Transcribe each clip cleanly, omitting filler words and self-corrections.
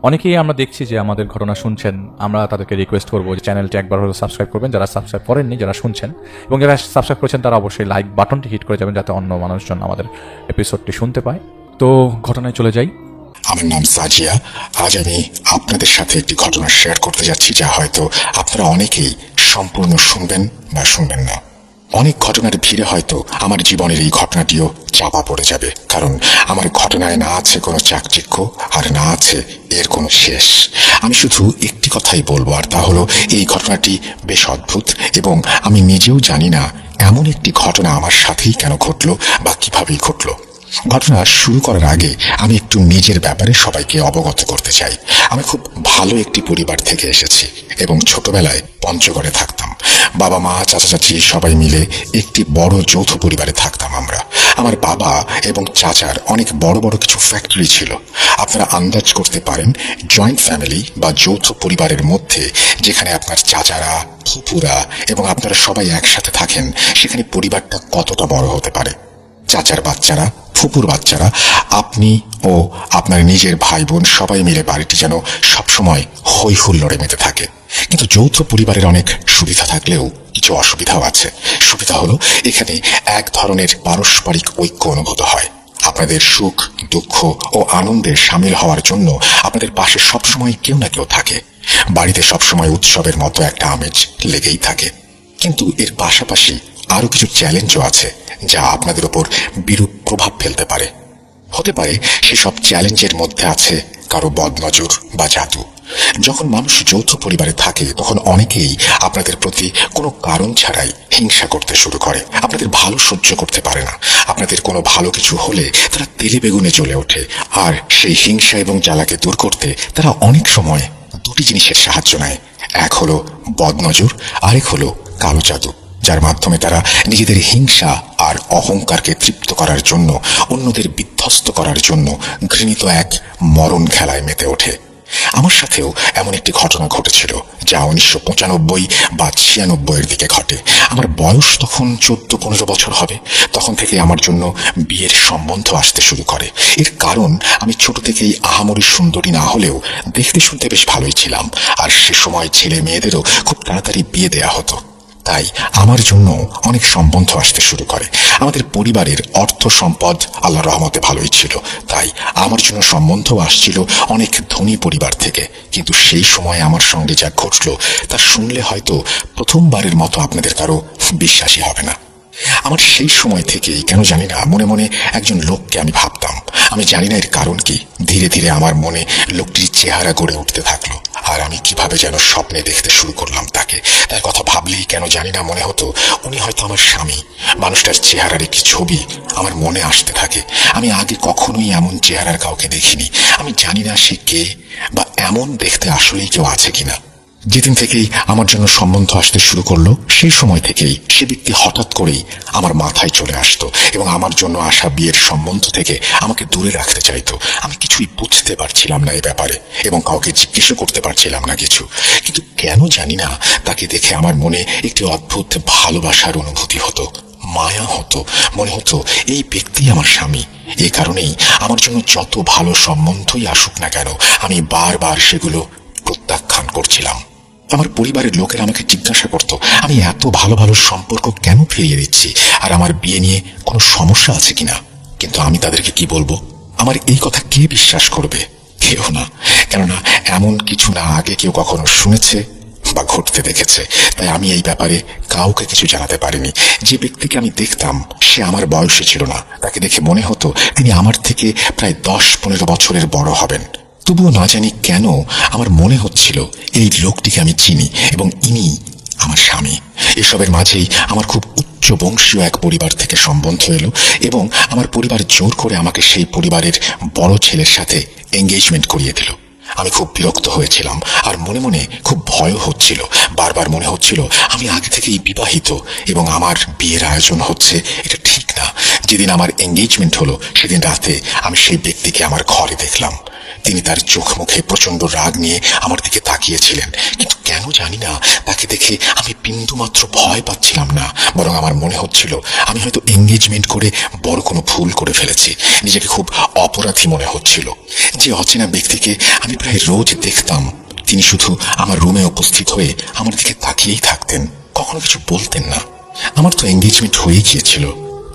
অনেকেই আমরা দেখছি যে আমাদের ঘটনা শুনছেন, আমরা তাদেরকে রিকোয়েস্ট করবো যে চ্যানেলটি একবার হলেও সাবস্ক্রাইব করবেন, যারা সাবস্ক্রাইব করেননি, যারা শুনছেন এবং যারা সাবস্ক্রাইব করেছেন তারা অবশ্যই লাইক বাটনটি হিট করে যাবেন যাতে অন্য মানুষজন আমাদের এপিসোডটি শুনতে পায়। তো ঘটনায় চলে যাই। আমার নাম সাজিয়া। আজ আমি আপনাদের সাথে একটি ঘটনা শেয়ার করতে যাচ্ছি যা হয়তো আপনারা অনেকেই সম্পূর্ণ শুনবেন বা শুনবেন না। অনেক ঘটনার ভিড়ে হয়তো আমার জীবনের এই ঘটনাটিও চাপা পড়ে যাবে, কারণ আমার ঘটনায় না আছে কোনো চাকচিক্য আর না আছে এর কোনো শেষ। আমি শুধু একটি কথাই বলবো, আর তা হলো এই ঘটনাটি বেশ অদ্ভুত এবং আমি নিজেও জানি না এমন একটি ঘটনা আমার সাথেই কেন ঘটলো বা কিভাবেই ঘটলো। ঘটনা শুরু করার আগে আমি একটু নিজের ব্যাপারে সবাইকে অবগত করতে চাই। আমি খুব ভালো একটি পরিবার থেকে এসেছি এবং ছোটবেলায় পঞ্চগড়ে থাকতাম। বাবা মা চাচা চাচি সবাই মিলে একটি বড় যৌথ পরিবারে থাকতাম আমরা। আমার বাবা এবং চাচার অনেক বড় বড় কিছু ফ্যাক্টরি ছিল। আপনারা আন্দাজ করতে পারেন জয়েন্ট ফ্যামিলি বা যৌথ পরিবারের মধ্যে যেখানে আপনার চাচারা, ফুপুরা এবং আপনারা সবাই একসাথে থাকেন, সেখানে পরিবারটা কতটা বড় হতে পারে। চাচার বাচ্চারা, ফুপুর বাচ্চারা, আপনি ও আপনার নিজের ভাই বোন সবাই মিলে বাড়িটি যেন সবসময় হই হুল্লোড়ে মেতে থাকে। কিন্তু যৌথ পরিবারের অনেক সুবিধা থাকলেও কিছু অসুবিধাও আছে। সুবিধা হলো এখানে এক ধরনের পারস্পরিক ঐক্য অনুভূত হয়। আপনাদের সুখ, দুঃখ ও আনন্দে সামিল হওয়ার জন্য আপনাদের পাশে সবসময় কেউ না কেউ থাকে। বাড়িতে সবসময় উৎসবের মতো একটা আমেজ লেগেই থাকে। কিন্তু এর পাশাপাশি আরো কিছু চ্যালেঞ্জও আছে যা আপনাদের উপর বিরূপ প্রভাব ফেলতে পারে। হতে পারে সেসব চ্যালেঞ্জের মধ্যে আছে কারো বদনজর বা জাদু। যখন মানুষ যৌথ পরিবারে থাকে তখন অনেকেই আপনাদের প্রতি কোনো কারণ ছাড়াই হিংসা করতে শুরু করে। আপনাদের ভালো সহ্য করতে পারে না। আপনাদের কোনো ভালো কিছু হলে তারা তেলে বেগুনে জ্বলে ওঠে। আর সেই হিংসা এবং জ্বালাকে দূর করতে তারা অনেক সময় দুটি জিনিসের সাহায্য নেয়। এক হলো বদনজর, আরেক হলো কালো জাদু, যার মাধ্যমে তারা নিজেদের হিংসা আর অহংকারকে তৃপ্ত করার জন্য, অন্যদের বিধ্বস্ত করার জন্য ঘৃণিত এক মরণ খেলায় মেতে ওঠে। আমার সাথেও এমন একটি ঘটনা ঘটেছিল যা 1995 বা 96 দিকে ঘটে। আমার বয়স তখন 14-15 বছর হবে। তখন থেকে আমার জন্য বিয়ের সম্বন্ধ আসতে শুরু করে। এর কারণ আমি ছোট থেকেই আহামরি সুন্দরী না হলেও দেখতে শুনতে বেশ ভালোই ছিলাম, আর সে সময় ছেলে মেয়েদেরও খুব তাড়াতাড়ি বিয়ে দেয়া হতো। তাই আমার জন্য অনেক সম্বন্ধ আসতে শুরু করে। আমাদের পরিবারের অর্থ সম্পদ আল্লাহর রহমতে ভালোই ছিল, তাই আমার জন্য সম্বন্ধ আসছিল অনেক ধনী পরিবার থেকে। কিন্তু সেই সময় আমার সঙ্গে যা ঘটল তা শুনলে হয়তো প্রথমবারের মতো আপনাদের কারো বিশ্বাসই হবে না। আমার সেই সময় থেকেই কেন জানি না মনে মনে একজন লোককে আমি ভাবতাম। আমি জানি না এর কারণ কি। ধীরে ধীরে আমার মনে লোকটির চেহারা গড়ে উঠতে থাকলো, আর আমি কিভাবে যেন স্বপ্নে দেখতে শুরু করলাম তাকে। তার কথা ভাবলেই কেন জানি না মনে হতো উনি হয়তো আমার স্বামী। মানুষটার চেহারার একটি ছবি আমার মনে আসতে থাকে। আমি আগে কখনোই এমন চেহারার কাউকে দেখিনি। আমি জানি না সে কে বা এমন দেখতে আসলেই কেউ আছে কিনা। যেদিন থেকেই আমার জন্য সম্বন্ধ আসতে শুরু করলো, সেই সময় থেকেই সে ব্যক্তি হঠাৎ করেই আমার মাথায় চলে আসতো এবং আমার জন্য আসা বিয়ের সম্বন্ধ থেকে আমাকে দূরে রাখতে চাইতো। আমি কিছুই বুঝতে পারছিলাম না এই ব্যাপারে এবং কাউকে জিজ্ঞেসও করতে পারছিলাম না কিছু। কিন্তু কেন জানি না তাকে দেখে আমার মনে একটি অদ্ভুত ভালোবাসার অনুভূতি হতো, মায়া হতো। মনে হতো এই ব্যক্তি আমার স্বামী। এ কারণেই আমার জন্য যত ভালো সম্বন্ধই আসুক না কেন আমি বারবার সেগুলো প্রত্যাখ্যান করছিলাম। আমার পরিবারের লোকেরা আমাকে জিজ্ঞাসা করত আমি এত ভালো ভালো সম্পর্ক কেন ফিরিয়ে দিচ্ছি, আর আমার বিয়ে নিয়ে কোনো সমস্যা আছে কিনা। কিন্তু আমি তাদেরকে কি বলবো? আমার এই কথা কে বিশ্বাস করবে? কেউ না। কেননা এমন কিছু না আগে কেউ কখনো শুনেছে বা ঘটতে দেখেছে। তাই আমি এই ব্যাপারে কাউকে কিছু জানাতে পারিনি। যে ব্যক্তিকে আমি দেখতাম সে আমার বয়সে ছিল না। তাকে দেখে মনে হতো তিনি আমার থেকে প্রায় 10-15 বছরের বড় হবেন। তবুও না জানি কেন আমার মনে হচ্ছিল এই লোকটিকে আমি চিনি এবং ইনি আমার স্বামী। এসবের মাঝেই আমার খুব উচ্চ বংশীয় এক পরিবার থেকে সম্বন্ধ এলো এবং আমার পরিবার জোর করে আমাকে সেই পরিবারের বড় ছেলের সাথে এঙ্গেজমেন্ট করিয়ে দিল। আমি খুব বিরক্ত হয়েছিলাম আর মনে মনে খুব ভয়ও হচ্ছিল। বারবার মনে হচ্ছিল আমি আগে থেকেই বিবাহিত এবং আমার বিয়ের আয়োজন হচ্ছে, এটা ঠিক না। যেদিন আমার এঙ্গেজমেন্ট হলো সেদিন রাতে আমি সেই ব্যক্তিকে আমার ঘরে দেখলাম। তিনি তার চোখ মুখে প্রচন্ড রাগ নিয়ে আমার দিকে তাকিয়েছিলেন, কিন্তু কেন জানি না তাকে দেখে আমি বিন্দুমাত্র ভয় পাচ্ছিলাম না, বরং আমার মনে হচ্ছিল আমি হয়তো এঙ্গেজমেন্ট করে বড় কোনো ভুল করে ফেলেছি। নিজেকে খুব অপরাধী মনে হচ্ছিল। যে অচেনা ব্যক্তিকে আমি প্রায় রোজ দেখতাম, তিনি শুধু আমার রুমে উপস্থিত হয়ে আমার দিকে তাকিয়েই থাকতেন, কখনো কিছু বলতেন না। আমার তো এঙ্গেজমেন্ট হয়ে গিয়েছিল,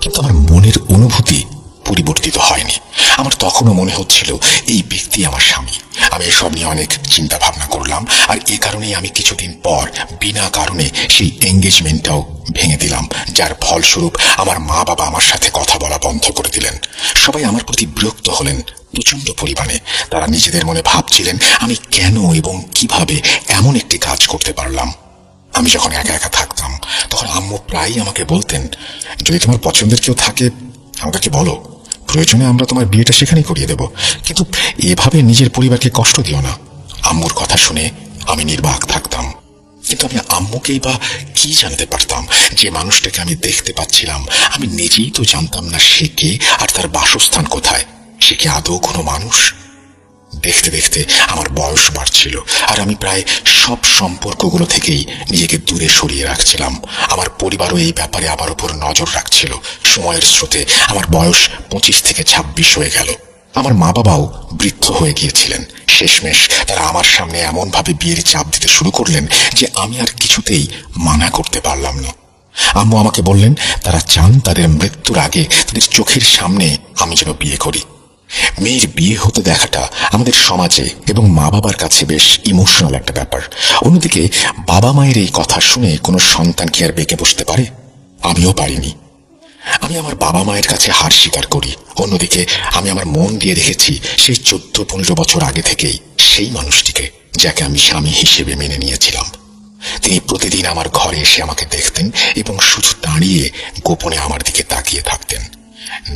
কিন্তু আমার মনের অনুভূতি পরিবর্তিত হয়নি। আমার তখনও মনে হচ্ছিল এই ব্যক্তি আমার স্বামী। আমি এসব নিয়ে অনেক চিন্তা ভাবনা করলাম, আর এ কারণেই আমি কিছুদিন পর বিনা কারণে সেই এঙ্গেজমেন্টটাও ভেঙে দিলাম, যার ফলস্বরূপ আমার মা বাবা আমার সাথে কথা বলা বন্ধ করে দিলেন। সবাই আমার প্রতি বিরক্ত হলেন প্রচন্ড পরিমাণে। তারা নিজেদের মনে ভাবছিলেন আমি কেন এবং কিভাবে এমন একটি কাজ করতে পারলাম। আমি যখন একা একা থাকতাম তখন আম্মু প্রায়ই আমাকে বলতেন, যদি তোমার পছন্দের কেউ থাকে আমাকে বলো, প্রয়োজনে আমরা তোমার বিয়েটা সেখানেই করিয়ে দেব, কিন্তু এভাবে নিজের পরিবারকে কষ্ট দিও না। আম্মুর কথা শুনে আমি নির্বাক থাকতাম, কিন্তু আমি আম্মুকেই বা কি জানতে পারতাম যে মানুষটাকে আমি দেখতে পাচ্ছিলাম আমি নিজেই তো জানতাম না সে কে আর তার বাসস্থান কোথায়। সে কি আদৌ কোনো মানুষ? দেখতে দেখতে আমার বয়স বাড়ছিল, আর আমি প্রায় সব সম্পর্কগুলো থেকেই নিজেকে দূরে সরিয়ে রাখছিলাম। আমার পরিবারও এই ব্যাপারে আমার উপর নজর রাখছিল। সময়ের স্রোতে আমার বয়স 25 থেকে 26 হয়ে গেল। আমার মা বাবাও বৃদ্ধ হয়ে গিয়েছিলেন। শেষমেশ তারা আমার সামনে এমনভাবে বিয়ের চাপ দিতে শুরু করলেন যে আমি আর কিছুতেই মানা করতে পারলাম না। আম্মু আমাকে বললেন তারা চান তাদের মৃত্যুর আগে তাদের চোখের সামনে আমি যেন বিয়ে করি। মেয়ের বিয়ে হতে দেখাটা আমাদের সমাজে এবং মা বাবার কাছে বেশ ইমোশনাল একটা ব্যাপার। অন্যদিকে বাবা মায়ের এই কথা শুনে কোনো সন্তান কি আর বেঁকে বসতে পারে? আমিও পারিনি। আমি আমার বাবা মায়ের কাছে হার স্বীকার করি। অন্যদিকে আমি আমার মন দিয়ে রেখেছি সেই 14-15 বছর আগে থেকেই সেই মানুষটিকে, যাকে আমি স্বামী হিসেবে মেনে নিয়েছিলাম। তিনি প্রতিদিন আমার ঘরে এসে আমাকে দেখতেন এবং শুধু দাঁড়িয়ে গোপনে আমার দিকে তাকিয়ে থাকতেন।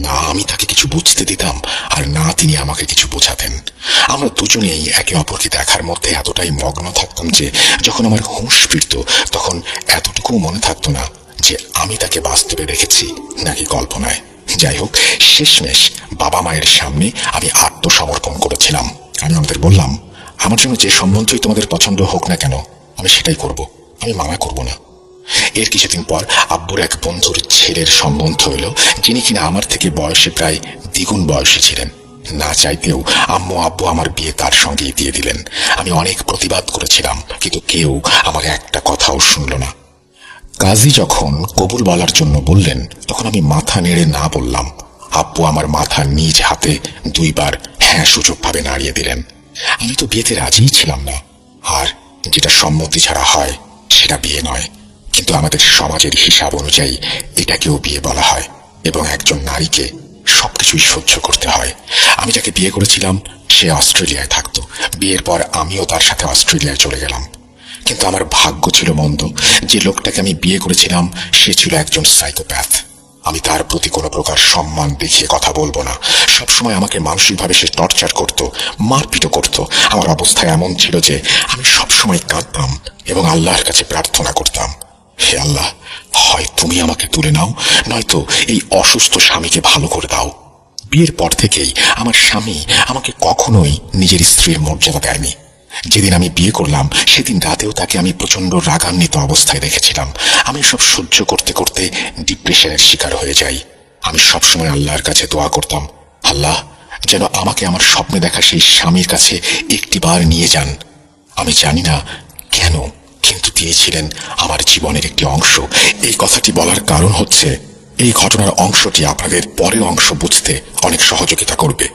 না আমি তাকে কিছু বুঝতে দিতাম, আর না তিনি আমাকে কিছু বোঝাতেন। আমরা দুজনেই একে অপরকে দেখার মধ্যে এতটাই মগ্ন থাকতাম যে যখন আমার হুঁশ ফিরত তখন এতটুকু মনে থাকতো না যে আমি তাকে বাস্তবে দেখেছি নাকি কল্পনায়। যাই হোক, শেষমেশ বাবা মায়ের সামনে আমি আত্মসমর্পণ করেছিলাম। আমি আমাদের বললাম, আমার জন্য যে সম্বন্ধই তোমাদের পছন্দ হোক না কেন আমি সেটাই করব, আমি মানা করব না। এর কিছুদিন পর আব্বুর এক বন্ধুর ছেলের সম্বন্ধ হলো, যিনি কিনা আমার থেকে বয়সে প্রায় দ্বিগুণ বয়সী ছিলেন। না চাইতেও আম্মু আব্বু আমার বিয়ে তার সঙ্গেই দিয়ে দিলেন। আমি অনেক প্রতিবাদ করেছিলাম, কিন্তু কেউ আমার একটা কথাও শুনল না। কাজী যখন কবুল বলার জন্য বললেন তখন আমি মাথা নেড়ে না বললাম। আব্বু আমার মাথা নিজ হাতে 2 বার হ্যাঁ সূচকভাবে নাড়িয়ে দিলেন। আমি তো বিয়েতে রাজিই ছিলাম না, আর যেটা সম্মতি ছাড়া হয় সেটা বিয়ে নয়। কিন্তু আমাদের সমাজের হিসাব অনুযায়ী এটাকেও বিয়ে বলা হয়, এবং একজন নারীকে সবকিছুই সহ্য করতে হয়। আমি যাকে বিয়ে করেছিলাম সে অস্ট্রেলিয়ায় থাকতো। বিয়ের পর আমিও তার সাথে অস্ট্রেলিয়ায় চলে গেলাম। কিন্তু আমার ভাগ্য ছিল মন্দ। যে লোকটাকে আমি বিয়ে করেছিলাম সে ছিল একজন সাইকোপ্যাথ। আমি তার প্রতি কোনো প্রকার সম্মান দেখিয়ে কথা বলবো না। সবসময় আমাকে মানসিকভাবে সে টর্চার করত, মারপিটও করত। আমার অবস্থা এমন ছিল যে আমি সবসময় কাঁদতাম এবং আল্লাহর কাছে প্রার্থনা করতাম, হে আল্লাহ, হয় তুমি আমাকে তুলে নাও, নয়তো এই অসুস্থ স্বামীকে ভালো করে দাও। বিয়ের পর থেকেই আমার স্বামী আমাকে কখনোই নিজের স্ত্রীর মর্যাদা দেয়নি। যেদিন আমি বিয়ে করলাম সেদিন রাতেও তাকে আমি প্রচন্ড রাগান্বিত অবস্থায় দেখেছিলাম। আমি সব সহ্য করতে করতে ডিপ্রেশনের শিকার হয়ে যাই। আমি সবসময় আল্লাহর কাছে দোয়া করতাম, আল্লাহ যেন আমাকে আমার স্বপ্নে দেখা সেই স্বামীর কাছে একটিবার নিয়ে যান। আমি জানি না কেন, কিন্তু তিনি ছিলেন আমার জীবনের একটি অংশ। এই কথাটি বলার কারণ হচ্ছে এই ঘটনার অংশটি আপনাদের পরের অংশ বুঝতে অনেক সহযোগিতা করবে।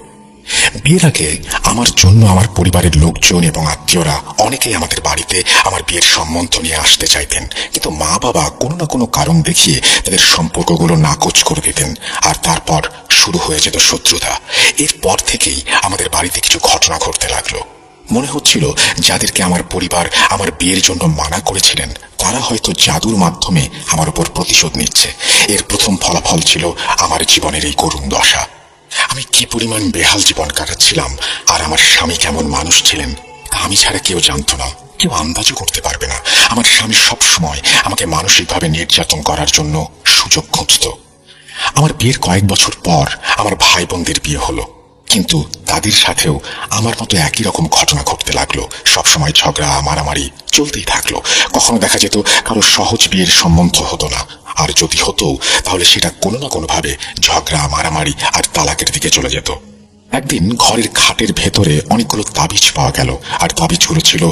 বিয়ের আগে আমার জন্য আমার পরিবারের লোকজন এবং আত্মীয়রা অনেকেই আমাদের বাড়িতে আমার বিয়ের সম্বন্ধ নিয়ে আসতে চাইতেন, কিন্তু মা বাবা কোনো না কোনো কারণ দেখিয়ে তাদের সম্পর্কগুলো নাকচ করে দিতেন, আর তারপর শুরু হয়ে যেত শত্রুতা। এরপর থেকেই আমাদের বাড়িতে কিছু ঘটনা ঘটতে লাগলো। মনে হচ্ছিল যাদেরকে আমার পরিবার আমার বিয়ের জন্য মানা করেছিলেন তারা হয়তো জাদুর মাধ্যমে আমার উপর প্রতিশোধ নিচ্ছে। এর প্রথম ফলাফল ছিল আমার জীবনের এই করুণ দশা। আমি কি পরিমাণ বেহাল জীবন কাটাচ্ছিলাম, আর আমার স্বামী কেমন মানুষ ছিলেন তা আমি ছাড়া কেউ জানতো না, কেউ আন্দাজও করতে পারবে না। আমার স্বামী সবসময় আমাকে মানসিকভাবে নির্যাতন করার জন্য সুযোগ খুঁজত। আমার বিয়ের কয়েক বছর পর আমার ভাই বোনদের বিয়ে হলো। কিন্তু তাদের সাথেও আমার মতো একই রকম ঘটনা ঘটতে লাগলো। সবসময় ঝগড়া মারামারি চলতেই থাকলো। কখনো দেখা যেত কারো সহজ বিয়ের সম্বন্ধ হতো না, আর যদি হতো তাহলে সেটা কোনো না কোনোভাবে ঝগড়া মারামারি আর তালাকের দিকে চলে যেত। একদিন ঘরের খাটের ভেতরে অনেকগুলো তাবিজ পাওয়া গেল, আর তাবিজগুলো ছিল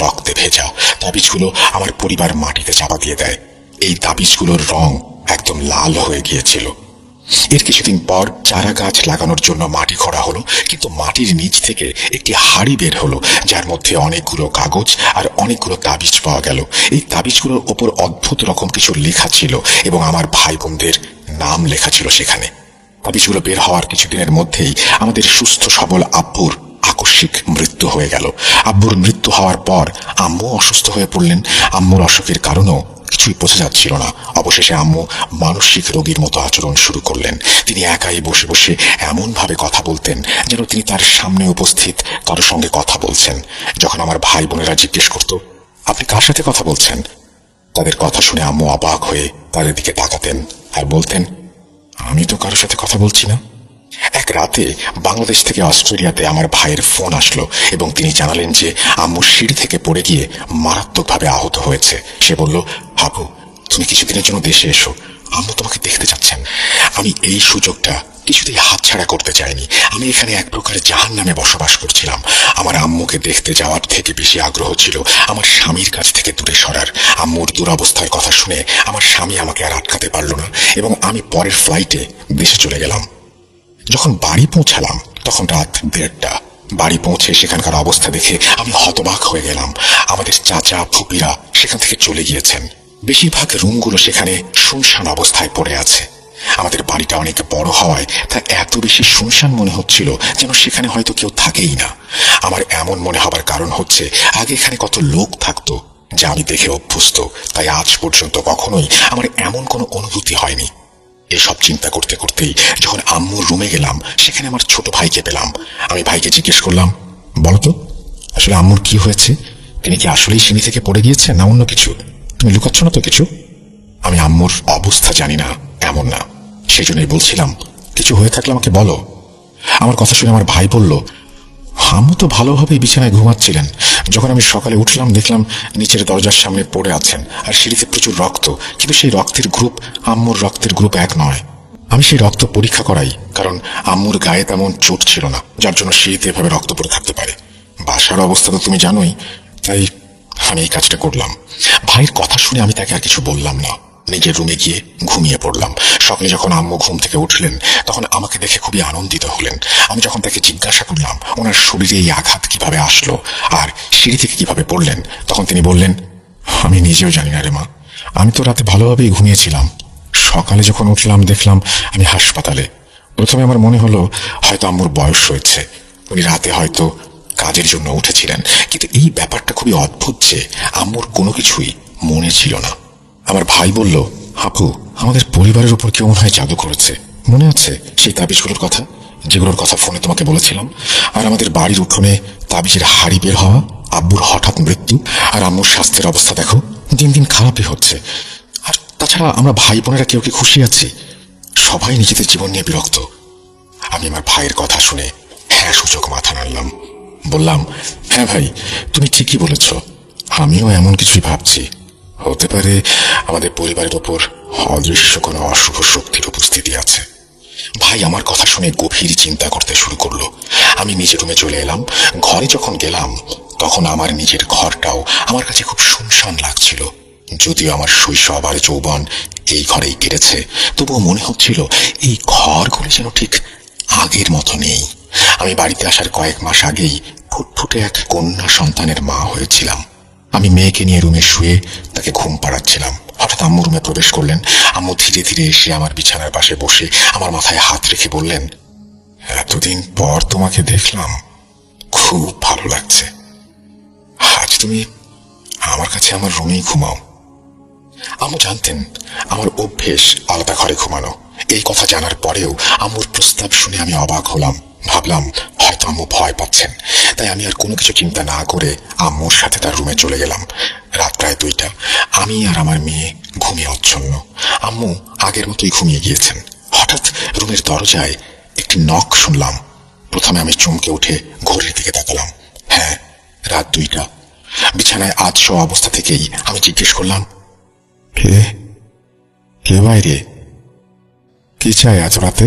রক্তে ভেজা। তাবিজগুলো আমার পরিবার মাটিতে চাপা দিয়ে দেয়। এই তাবিজগুলোর রং একদম লাল হয়ে গিয়েছিল। এর কিছুদিন পর চারা গাছ লাগানোর জন্য মাটি খোঁড়া হলো, কিন্তু মাটির নিচ থেকে একটি হাড়ি বের হলো, যার মধ্যে অনেকগুলো কাগজ আর অনেকগুলো তাবিজ পাওয়া গেল। এই তাবিজগুলোর ওপর অদ্ভুত রকম কিছু লেখা ছিল এবং আমার ভাই বোনদের নাম লেখা ছিল সেখানে। তাবিজগুলো বের হওয়ার কিছুদিনের মধ্যেই আমাদের সুস্থ সবল আব্বুর আকস্মিক মৃত্যু হয়ে গেল। আব্বুর মৃত্যু হওয়ার পর আম্মু অসুস্থ হয়ে পড়লেন। আম্মুর অসুখের কারণও কিছুই বোঝা যাচ্ছিল না। অবশেষে আম্মু মানসিক রোগীর মতো আচরণ শুরু করলেন। তিনি একাই বসে বসে এমন ভাবে কথা বলতেন যেন তিনি তার সামনে উপস্থিত কারোর সঙ্গে কথা বলছেন। যখন আমার ভাই বোনেরা জিজ্ঞেস করত, আপনি কার সাথে কথা বলছেন, তাদের কথা শুনে আম্মু অবাক হয়ে তাদের দিকে তাকাতেন আর বলতেন, আমি তো কারোর সাথে কথা বলছি না। এক রাতে বাংলাদেশ থেকে অস্ট্রেলিয়াতে আমার ভাইয়ের ফোন আসলো এবং তিনি জানালেন যে আম্মু সিঁড়ি থেকে পড়ে গিয়ে মারাত্মকভাবে আহত হয়েছে। সে বলল, হাবু, তুমি কিছুদিনের জন্য দেশে এসো, আম্মু তোমাকে দেখতে চাচ্ছেন। আমি এই সুযোগটা কিছুতেই হাতছাড়া করতে চাইনি। আমি এখানে এক প্রকার জাহান্নামে বসবাস করছিলাম। আমার আম্মুকে দেখতে যাওয়ার থেকে বেশি আগ্রহ ছিল আমার স্বামীর কাছ থেকে দূরে সরার। আম্মুর দুরবস্থার কথা শুনে আমার স্বামী আমাকে আর আটকাতে পারল না এবং আমি পরের ফ্লাইটে দেশে চলে গেলাম। যখন বাড়ি পৌঁছালাম তখন রাত 1:30টা। বাড়ি পৌঁছে সেখানকার অবস্থা দেখে আমি হতবাক হয়ে গেলাম। আমাদের চাচা ফুপিরা সেখান থেকে চলে গিয়েছেন। বেশিরভাগ রুমগুলো সেখানে শুনশান অবস্থায় পড়ে আছে। আমাদের বাড়িটা অনেক বড় হওয়ায় তা এত বেশি শুনশান মনে হচ্ছিল যেন সেখানে হয়তো কেউ থাকেই না। আমার এমন মনে হবার কারণ হচ্ছে আগে এখানে কত লোক থাকতো যা আমি দেখে অভ্যস্ত, তাই আজ পর্যন্ত কখনোই আমার এমন কোনো অনুভূতি হয়নি। এসব চিন্তা করতে করতেই যখন আম্মুর রুমে গেলাম সেখানে আমার ছোট ভাইকে পেলাম। আমি ভাইকে জিজ্ঞেস করলাম, বলতো আসলে আম্মুর কি হয়েছে? তিনি কি আসলেই সিঁড়ি থেকে পড়ে গিয়েছেন না অন্য কিছু? তুমি লুকাচ্ছ না তো কিছু? আমি আম্মুর অবস্থা জানি না এমন না, সেই জন্যই বলছিলাম কিছু হয়ে থাকলে আমাকে বলো। আমার কথা শুনে আমার ভাই বলল, আম্মু তো ভালোভাবেই বিছানায় ঘুমাচ্ছিলেন। যখন আমি সকালে উঠলাম দেখলাম নিচের দরজার সামনে পড়ে আছেন আর সিঁড়িতে প্রচুর রক্ত, কিন্তু সেই রক্তের গ্রুপ আম্মুর রক্তের গ্রুপ এক নয়। আমি সেই রক্ত পরীক্ষা করাই, কারণ আম্মুর গায়ে তেমন চোট ছিল না যার জন্য সিঁড়িতে এভাবে রক্ত পড়ে থাকতে পারে। বাসার অবস্থা তো তুমি জানোই, তাই আমি এই কাজটা করলাম। ভাইয়ের কথা শুনে আমি তাকে আর কিছু বললাম না, নিজের রুমে গিয়ে ঘুমিয়ে পড়লাম। সকালে যখন আম্মু ঘুম থেকে উঠলেন তখন আমাকে দেখে খুবই আনন্দিত হলেন। আমি যখন তাকে জিজ্ঞাসা করলাম ওনার শরীরে এই আঘাত কিভাবে আসলো আর সিঁড়ি থেকে কিভাবে পড়লেন, তখন তিনি বললেন, আমি নিজেও জানি না রে মা, আমি তো রাতে ভালোভাবেই ঘুমিয়েছিলাম। সকালে যখন উঠলাম দেখলাম আমি হাসপাতালে। প্রথমে আমার মনে হলো হয়তো আম্মুর বয়স হয়েছে, উনি রাতে হয়তো কাজের জন্য উঠেছিলেন, কিন্তু এই ব্যাপারটা খুবই অদ্ভুত যে আম্মুর কোনো কিছুই মনে ছিল না। আমার ভাই বলল, হাপু, আমাদের পরিবারের উপর কেউ মনে হয় জাদু করেছে। মনে আছে সেই তাবিজগুলোর কথা, যেগুলোর কথা ফোনে তোমাকে বলেছিলাম? আর আমাদের বাড়ির উঠোনে তাবিজের হাড়ি বের হওয়া, আব্বুর হঠাৎ মৃত্যু, আর আম্মুর স্বাস্থ্যের অবস্থা দেখো দিন দিন খারাপই হচ্ছে। আর তাছাড়া আমরা ভাই বোনেরা কেউ কি খুশি আছি? সবাই নিজেদের জীবন নিয়ে বিরক্ত। আমি আমার ভাইয়ের কথা শুনে হ্যাঁ সূচক মাথা নাড়লাম। বললাম, হ্যাঁ ভাই, তুমি ঠিকই বলেছ, আমিও এমন কিছুই ভাবছি। হতে পারে আমাদের পরিবারের ওপর অদৃশ্য কোনো অশুভ শক্তির উপস্থিতি আছে। ভাই আমার কথা শুনে গভীর চিন্তা করতে শুরু করলো। আমি নিজের রুমে চলে এলাম। ঘরে যখন গেলাম তখন আমার নিজের ঘরটাও আমার কাছে খুব শুনশান লাগছিল। যদিও আমার শৈশব আর যৌবন এই ঘরেই কেটেছে, তবুও মনে হচ্ছিল এই ঘরগুলি যেন ঠিক আগের মতো নেই। আমি বাড়িতে আসার কয়েক মাস আগেই ফুটফুটে এক কন্যা সন্তানের মা হয়েছিলাম। আমি মেয়েকে নিয়ে রুমে শুয়ে তাকে ঘুম পাড়াচ্ছিলাম। হঠাৎ আম্মু রুমে প্রবেশ করলেন। আম্মু ধীরে ধীরে এসে আমার বিছানার পাশে বসে আমার মাথায় হাত রেখে বললেন, এতদিন পর তোমাকে দেখলাম, খুব ভালো লাগছে। আজ তুমি আমার কাছে আমার রুমেই ঘুমাও। আম্মু জানতেন আমার অভ্যেস আলাদা ঘরে ঘুমানো। এই কথা জানার পরেও আম্মুর প্রস্তাব শুনে আমি অবাক হলাম। ভাবলাম হয়তো আম্মু ভয় পাচ্ছেন, তাই আমি আর কোনো কিছু চিন্তা না করে আম্মুর সাথে তার রুমে চলে গেলাম। রাত প্রায় 2টা। আমি আর আমার মেয়ে ঘুমিয়ে অচ্ছন্ন। আম্মু আগের মতোই ঘুমিয়ে গিয়েছেন। হঠাৎ রুমের দরজায় একটি নক শুনলাম। প্রথমে আমি চমকে উঠে ঘড়ির দিকে তাকালাম। হ্যাঁ, রাত 2টা। বিছানায় আধশোয়া অবস্থা থেকেই আমি জিজ্ঞেস করলাম, কে কে বাইরে? কি চাই আজ রাতে?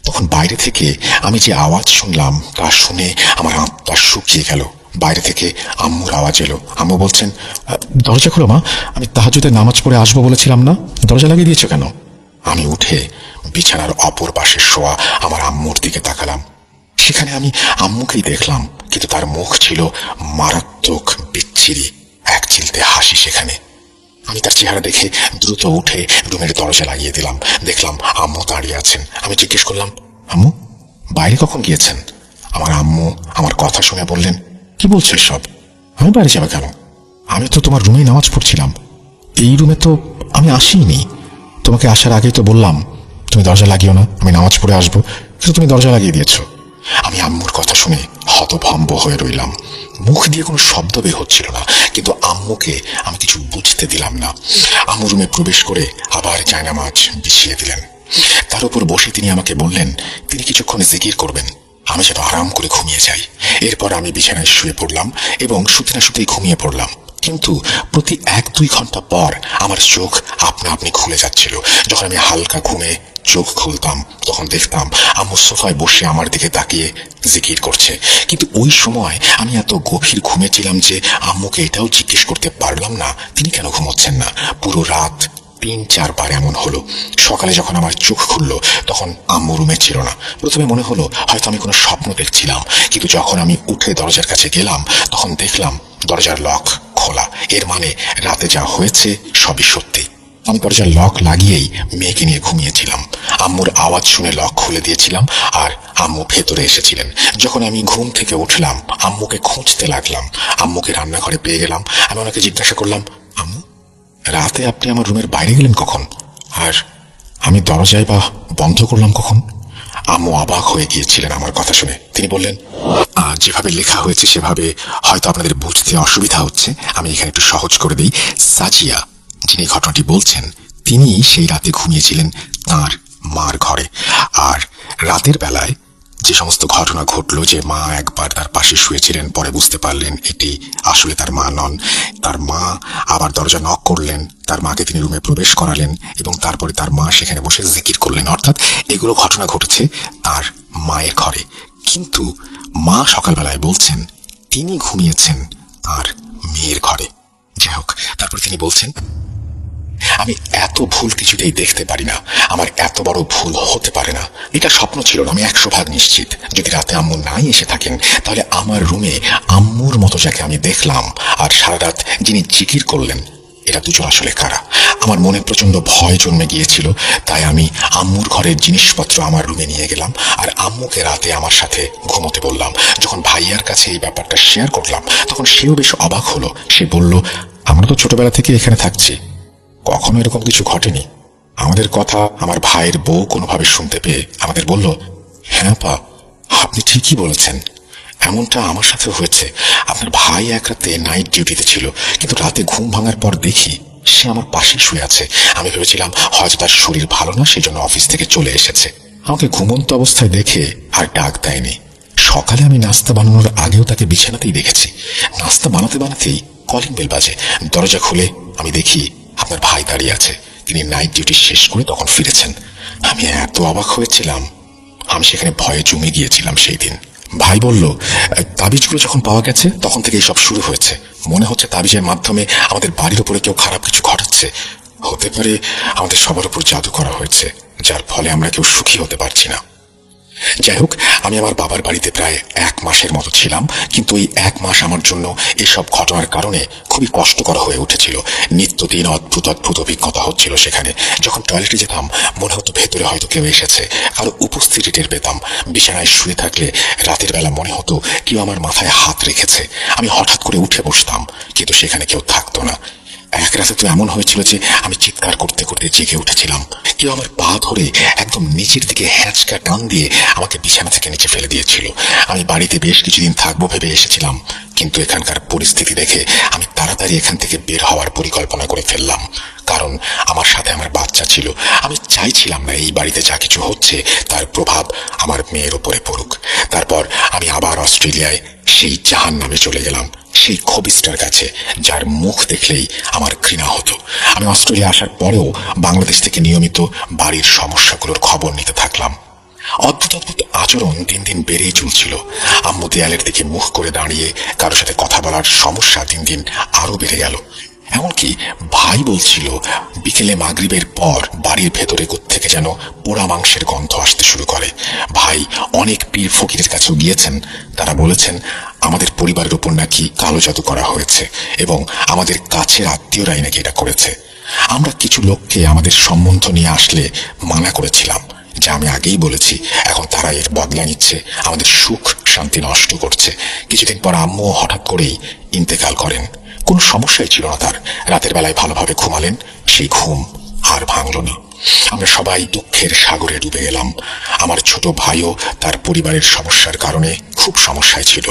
তখন বাইরে থেকে আমি যে আওয়াজ শুনলাম তা শুনে আমার আত্মা শুকিয়ে গেল। বাইরে থেকে আম্মুর আওয়াজ এলো। আম্মু বলছেন, দরজা খোলো মা, আমি তাহাজ্জুদের নামাজ পড়ে আসবো বলেছিলাম না, দরজা লাগিয়ে দিয়েছো কেন? আমি উঠে বিছানার অপর পাশে শোয়া আমার আম্মুর দিকে তাকালাম। সেখানে আমি আম্মুকেই দেখলাম, কিন্তু তার মুখ ছিল মারাত্মক বিচ্ছিরি, এক চিলতে হাসি সেখানে। আমি তার চেহারা দেখে দ্রুত উঠে রুমের দরজা লাগিয়ে দিলাম। দেখলাম আম্মু দাঁড়িয়ে আছেন। আমি জিজ্ঞেস করলাম, আম্মু বাইরে কখন গিয়েছেন? আমার আম্মু আমার কথা শুনে বললেন, কি বলছো সব? আমি বাইরে যাবে কেন? আমি তো তোমার রুমেই নামাজ পড়ছিলাম। এই রুমে তো আমি আসিনি। তোমাকে আসার আগেই তো বললাম তুমি দরজা লাগিও না, আমি নামাজ পড়ে আসবো, কিন্তু তুমি দরজা লাগিয়ে দিয়েছো। আমি আম্মুর কথা শুনে হতভম্ব হয়ে রইলাম। মুখ দিয়ে কোনো শব্দ বের হচ্ছিল না, কিন্তু আম্মুকে আমি কিছু বুঝতে দিলাম না। আম্মু রুমে প্রবেশ করে আবার জায়নামাজ বিছিয়ে দিলেন। তার উপর বসে তিনি আমাকে বললেন তিনি কিছুক্ষণ জিকির করবেন, আমি যেন আরাম করে ঘুমিয়ে যাই। এরপর আমি বিছানায় শুয়ে পড়লাম এবং শুতে না শুতেই ঘুমিয়ে পড়লাম। কিন্তু প্রতি 1-2 ঘন্টা পর আমার চোখ আপনা আপনি খুলে যাচ্ছিল। যখন আমি হালকা ঘুমে চোখ খুলতাম তখন দেখতাম আম্মু সোফায় বসে আমার দিকে তাকিয়ে জিকির করছে। কিন্তু ওই সময় আমি এত গভীর ঘুমেছিলাম যে আম্মুকে এটাও জিজ্ঞেস করতে পারলাম না তিনি কেন ঘুমোচ্ছেন না। পুরো রাত 3-4 বার এমন হলো। সকালে যখন আমার চোখ খুললো তখন আম্মু রুমে ছিল না। প্রথমে মনে হলো হয়তো আমি কোনো স্বপ্ন দেখছিলাম, কিন্তু যখন আমি উঠে দরজার কাছে গেলাম তখন দেখলাম দরজার লক খোলা। এর মানে রাতে যা হয়েছে সবই সত্যি। আমি দরজার লক লাগিয়েই মেয়েকে নিয়ে ঘুমিয়েছিলাম। আম্মুর আওয়াজ শুনে লক খুলে দিয়েছিলাম আর আম্মু ভেতরে এসেছিলেন। যখন আমি ঘুম থেকে উঠলাম আম্মুকে খুঁজতে লাগলাম। আম্মুকে রান্নাঘরে পেয়ে গেলাম। আমি ওনাকে জিজ্ঞাসা করলাম, আম্মু রাতে আপনি আমার রুমের বাইরে গেলেন কখন? আর আমি দরজায় বা বন্ধ করলাম কখন? আম্মু অবাক হয়ে গিয়েছিলেন আমার কথা শুনে। তিনি বললেন, যেভাবে লেখা হয়েছে সেভাবে হয়তো আপনাদের বুঝতে অসুবিধা হচ্ছে, আমি এখানে একটু সহজ করে দিই। সাজিয়া যিনি ঘটনাটি বলছেন তিনি সেই রাতে ঘুমিয়েছিলেন তার মার ঘরে। আর রাতের বেলায় যে সমস্ত ঘটনা ঘটলো, যে মা একবার তার পাশে শুয়েছিলেন, পরে বুঝতে পারলেন এটি আসলে তার মা নন, তার মা আবার দরজা নক করলেন, তার মাকে তিনি রুমে প্রবেশ করালেন এবং তারপরে তার মা সেখানে বসে জিকির করলেন, অর্থাৎ এগুলো ঘটনা ঘটেছে তার মায়ের ঘরে। কিন্তু মা সকালবেলায় বলছেন তিনি ঘুমিয়েছেন তার মেয়ের ঘরে। যাই হোক, তারপর তিনি বলছেন, আমি এত ভুল কিছুতেই দেখতে পারি না, আমার এত বড় ভুল হতে পারে না। এটা স্বপ্ন ছিল না, আমি 100% নিশ্চিত। যদি রাতে আম্মু নাই এসে থাকেন তাহলে আমার রুমে আম্মুর মতো যাকে আমি দেখলাম আর সারা রাত যিনি জিকির করলেন এরা দুজন আসলে কারা? আমার মনে প্রচন্ড ভয় জন্মে গিয়েছিল। তাই আমি আম্মুর ঘরের জিনিসপত্র আমার রুমে নিয়ে গেলাম আর আম্মুকে রাতে আমার সাথে ঘুমোতে বললাম। যখন ভাইয়ার কাছে এই ব্যাপারটা শেয়ার করলাম তখন সেও বেশ অবাক হলো। সে বলল, আমরা তো ছোটবেলা থেকে এখানে থাকছি, কখনো এরকম কিছু ঘটেনি। আমাদের কথা আমার ভাইয়ের বউ কোনোভাবে শুনতে পেয়ে আমাদের বলল, হ্যাঁ পা, আপনি ঠিকই বলেছেন, এমনটা আমার সাথে হয়েছে। আপনার ভাই এক রাতে নাইট ডিউটিতে ছিল, কিন্তু রাতে ঘুম ভাঙার পর দেখি সে আমার পাশে শুয়ে আছে। আমি ভেবেছিলাম হয়তো তার শরীর ভালো না, সেই জন্য অফিস থেকে চলে এসেছে। আমাকে ঘুমন্ত অবস্থায় দেখে আর ডাক দেয়নি। সকালে আমি নাস্তা বানানোর আগেও তাকে বিছানাতেই দেখেছি। নাস্তা বানাতে বানাতেই কলিং বেল বাজে। দরজা খুলে আমি দেখি আপনার ভাই দাঁড়িয়ে আছে। তিনি নাইট ডিউটি শেষ করে তখন ফিরেছেন। আমি এত অবাক হয়েছিলাম, আমি সেখানে ভয়ে জমে গিয়েছিলাম সেই দিন। ভাই বলল, তাবিজগুলো যখন পাওয়া গেছে তখন থেকে সব শুরু হয়েছে। মনে হচ্ছে তাবিজের মাধ্যমে আমাদের বাড়ির উপরে কেউ খারাপ কিছু ঘটাচ্ছে। হতে পারে আমাদের সবার উপর জাদু করা হয়েছে, যার ফলে আমরা কেউ সুখী হতে পারছি না। যাই হোক, আমি আমার বাবার বাড়িতে প্রায় 1 মাসের মতো ছিলাম, কিন্তু এই 1 মাস আমার জন্য এসব ঘটনার কারণে খুবই কষ্টকর হয়ে উঠেছিল। নিত্যদিন অদ্ভুত অদ্ভুত অভিজ্ঞতা হচ্ছিল সেখানে। যখন টয়লেটে যেতাম মনে হতো ভেতরে হয়তো কেউ এসেছে, কারো উপস্থিতি টের পেতাম। বিছানায় শুয়ে থাকলে রাতের বেলা মনে হতো কেউ আমার মাথায় হাত রেখেছে। আমি হঠাৎ করে উঠে বসতাম, কিন্তু সেখানে কেউ থাকতো না। এক রাতে তো এমন হয়েছিল যে আমি চিৎকার করতে করতে জেগে উঠেছিলাম। কেউ আমার পা ধরে একদম নিচের দিকে হ্যাঁচকা টান দিয়ে আমাকে বিছানা থেকে নিচে ফেলে দিয়েছিল। আমি বাড়িতে বেশ কিছুদিন থাকবো ভেবে এসেছিলাম, কিন্তু এখানকার পরিস্থিতি দেখে আমি তাড়াতাড়ি এখান থেকে বের হওয়ার পরিকল্পনা করে ফেললাম, কারণ আমার সাথে আমার বাচ্চা ছিল। আমি চাইছিলাম না এই বাড়িতে যা কিছু হচ্ছে তার প্রভাব আমার মেয়ের উপরে পড়ুক। তারপর আমি আবার অস্ট্রেলিয়ায় সেই জাহান্নামে চলে গেলাম, সেই খবিসটার কাছে যার মুখ দেখলেই আমার ঘৃণা হতো। আমি অস্ট্রেলিয়া আসার পরেও বাংলাদেশ থেকে নিয়মিত বাড়ির সমস্যাগুলোর খবর নিতে থাকলাম। অদ্ভুত অদ্ভুত আচরণ দিন দিন বেড়েই চলছিল। আম্মু দেয়ালের দিকে মুখ করে দাঁড়িয়ে কারোর সাথে কথা বলার সমস্যা দিন দিন আরো বেড়ে গেল। এমনকি ভাই বলছিল বিকেলে মাগরিবের পর বাড়ির ভেতরে থেকে যেন পোড়া মাংসের গন্ধ আসতে শুরু করে। ভাই অনেক পীর ফকিরের কাছেও গিয়েছেন, তারা বলেছেন আমাদের পরিবারের উপর নাকি কালো জাদু করা হয়েছে এবং আমাদের কাছের আত্মীয়রাই নাকি এটা করেছে। আমরা কিছু লোককে আমাদের সম্বন্ধ নিয়ে আসলে মানা করেছিলাম, যা আমি আগেই বলেছি। এখন তারা এর বদলা নিচ্ছে, আমাদের সুখ শান্তি নষ্ট করছে। কিছুদিন পর আম্মু হঠাৎ করেই ইন্তেকাল করেন। কোনো সমস্যাই ছিল না তার। রাতের বেলায় ভালোভাবে ঘুমালেন, সেই ঘুম আর ভাঙল না। আমরা সবাই দুঃখের সাগরে ডুবে গেলাম। আমার ছোট ভাইও তার পরিবারের সমস্যার কারণে খুব সমস্যায় ছিল।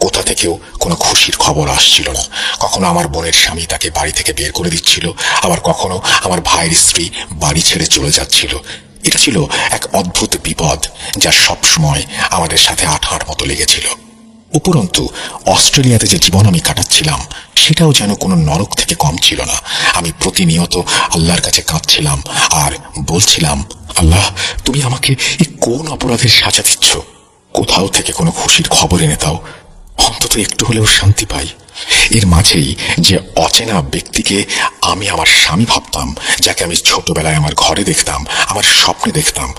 কোথা থেকেও কোনো খুশির খবর আসছিল না। কখনো আমার বোনের স্বামী তাকে বাড়ি থেকে বের করে দিচ্ছিল, আবার কখনো আমার ভাইয়ের স্ত্রী বাড়ি ছেড়ে চলে যাচ্ছিল। এটা ছিল এক অদ্ভুত বিপদ যা সবসময় আমাদের সাথে আঠার মতো লেগেছিল। উপরন্তু অস্ট্রেলিয়াতে যে জীবন আমি কাটাচ্ছিলাম সেটাও যেন কোনো নরক থেকে কম ছিল না। আমি প্রতিনিয়ত আল্লাহর কাছে কাঁদছিলাম আর বলছিলাম, আল্লাহ, তুমি আমাকে এই কোন অপরাধের সাজা দিচ্ছ? কোথাও থেকে কোনো খুশির খবর এনে দাও, অন্তত একটু হলেও শান্তি পাই। এর মাঝেই যে অচেনা ব্যক্তিকে আমি আমার স্বামী ভাবতাম, যাকে আমি ছোটবেলায় আমার ঘরে দেখতাম, আমার স্বপ্নে দেখতাম,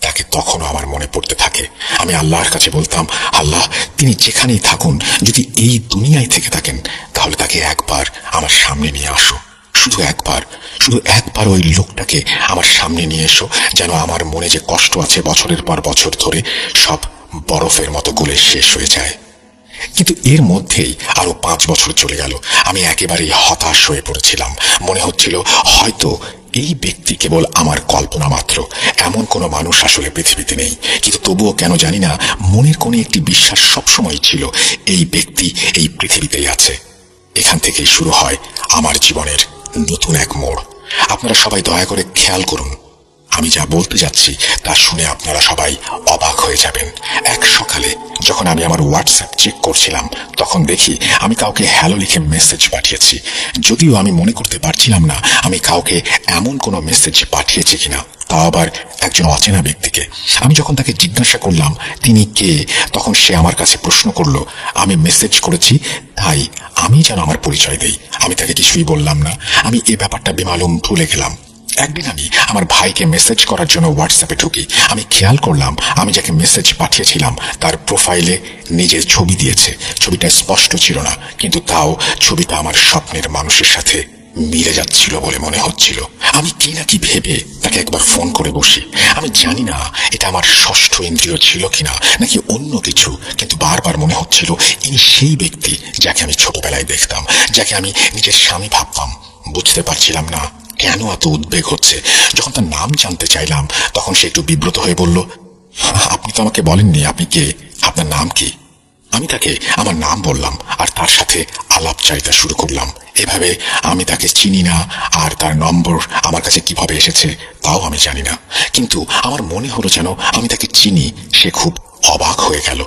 তাকে তখনও আমার মনে পড়তে থাকে। আমি আল্লাহর কাছে বলতাম, আল্লাহ, তিনি যেখানেই থাকুন, যদি এই দুনিয়ায় থেকে থাকেন, তাহলে তাকে একবার আমার সামনে নিয়ে আসো। শুধু একবার ওই লোকটাকে আমার সামনে নিয়ে এসো, যেন আমার মনে যে কষ্ট আছে বছরের পর বছর ধরে সব বরফের মতো গলে শেষ হয়ে যায়। কিন্তু এর মধ্যেই আরো 5 বছর চলে গেল। আমি একেবারেই হতাশ হয়ে পড়েছিলাম। মনে হচ্ছিল হয়তো এই ব্যক্তি কেবল আমার কল্পনা মাত্র, এমন কোনো মানুষ আসলে পৃথিবীতে নেই। কিন্তু তবুও কেন জানি না মনের কোণে একটি বিশ্বাস সবসময় ছিল, এই ব্যক্তি এই পৃথিবীতেই আছে। এখান থেকেই শুরু হয় আমার জীবনের নতুন এক মোড়। আপনারা সবাই দয়া করে খেয়াল করুন, আমি যা বলতে যাচ্ছি তা শুনে আপনারা সবাই অবাক হয়ে যাবেন। এক সকালে যখন আমি আমার হোয়াটসঅ্যাপ চেক করছিলাম, তখন দেখি আমি কাউকে হ্যালো লিখে মেসেজ পাঠিয়েছি। যদিও আমি মনে করতে পারছিলাম না আমি কাউকে এমন কোনো মেসেজ পাঠিয়েছি কিনা, তাও আবার একজন অচেনা ব্যক্তিকে। আমি যখন তাকে জিজ্ঞাসা করলাম তিনি কে, তখন সে আমার কাছে প্রশ্ন করলো আমি মেসেজ করেছি, তাই আমি যেন আমার পরিচয় দেই। আমি তাকে কিছুই বললাম না। আমি এ ব্যাপারটা বেমালুম ভুলে গেলাম। একদিন আমি আমার ভাইকে মেসেজ করার জন্য হোয়াটসঅ্যাপে ঢুকি। আমি খেয়াল করলাম আমি যাকে মেসেজ পাঠিয়েছিলাম তার প্রোফাইলে নিজের ছবি দিয়েছে। ছবিটা স্পষ্ট ছিল না, কিন্তু তাও ছবিটা আমার স্বপ্নের মানুষের সাথে মিলে যাচ্ছিল বলে মনে হচ্ছিল। আমি কি না কি ভেবে তাকে একবার ফোন করে বসি। আমি জানি না এটা আমার ষষ্ঠ ইন্দ্রিয় ছিল কিনা নাকি অন্য কিছু, কিন্তু বারবার মনে হচ্ছিল ইনি সেই ব্যক্তি যাকে আমি ছোটবেলায় দেখতাম, যাকে আমি নিজের স্বামী ভাবতাম। বুঝতে পারছিলাম না কেন এত উদ্বেগ হচ্ছে। যখন তার নাম জানতে চাইলাম, তখন সে একটু বিব্রত হয়ে বলল, আপনি তো আমাকে বলেননি আপনি কে, আপনার নাম কি? আমি তাকে আমার নাম বললাম আর তার সাথে আলাপচারিতা শুরু করলাম। এভাবে আমি তাকে চিনি না, আর তার নম্বর আমার কাছে কিভাবে এসেছে তাও আমি জানি না। কিন্তু আমার মনে হলো যেন আমি তাকে চিনি। সে খুব অবাক হয়ে গেল।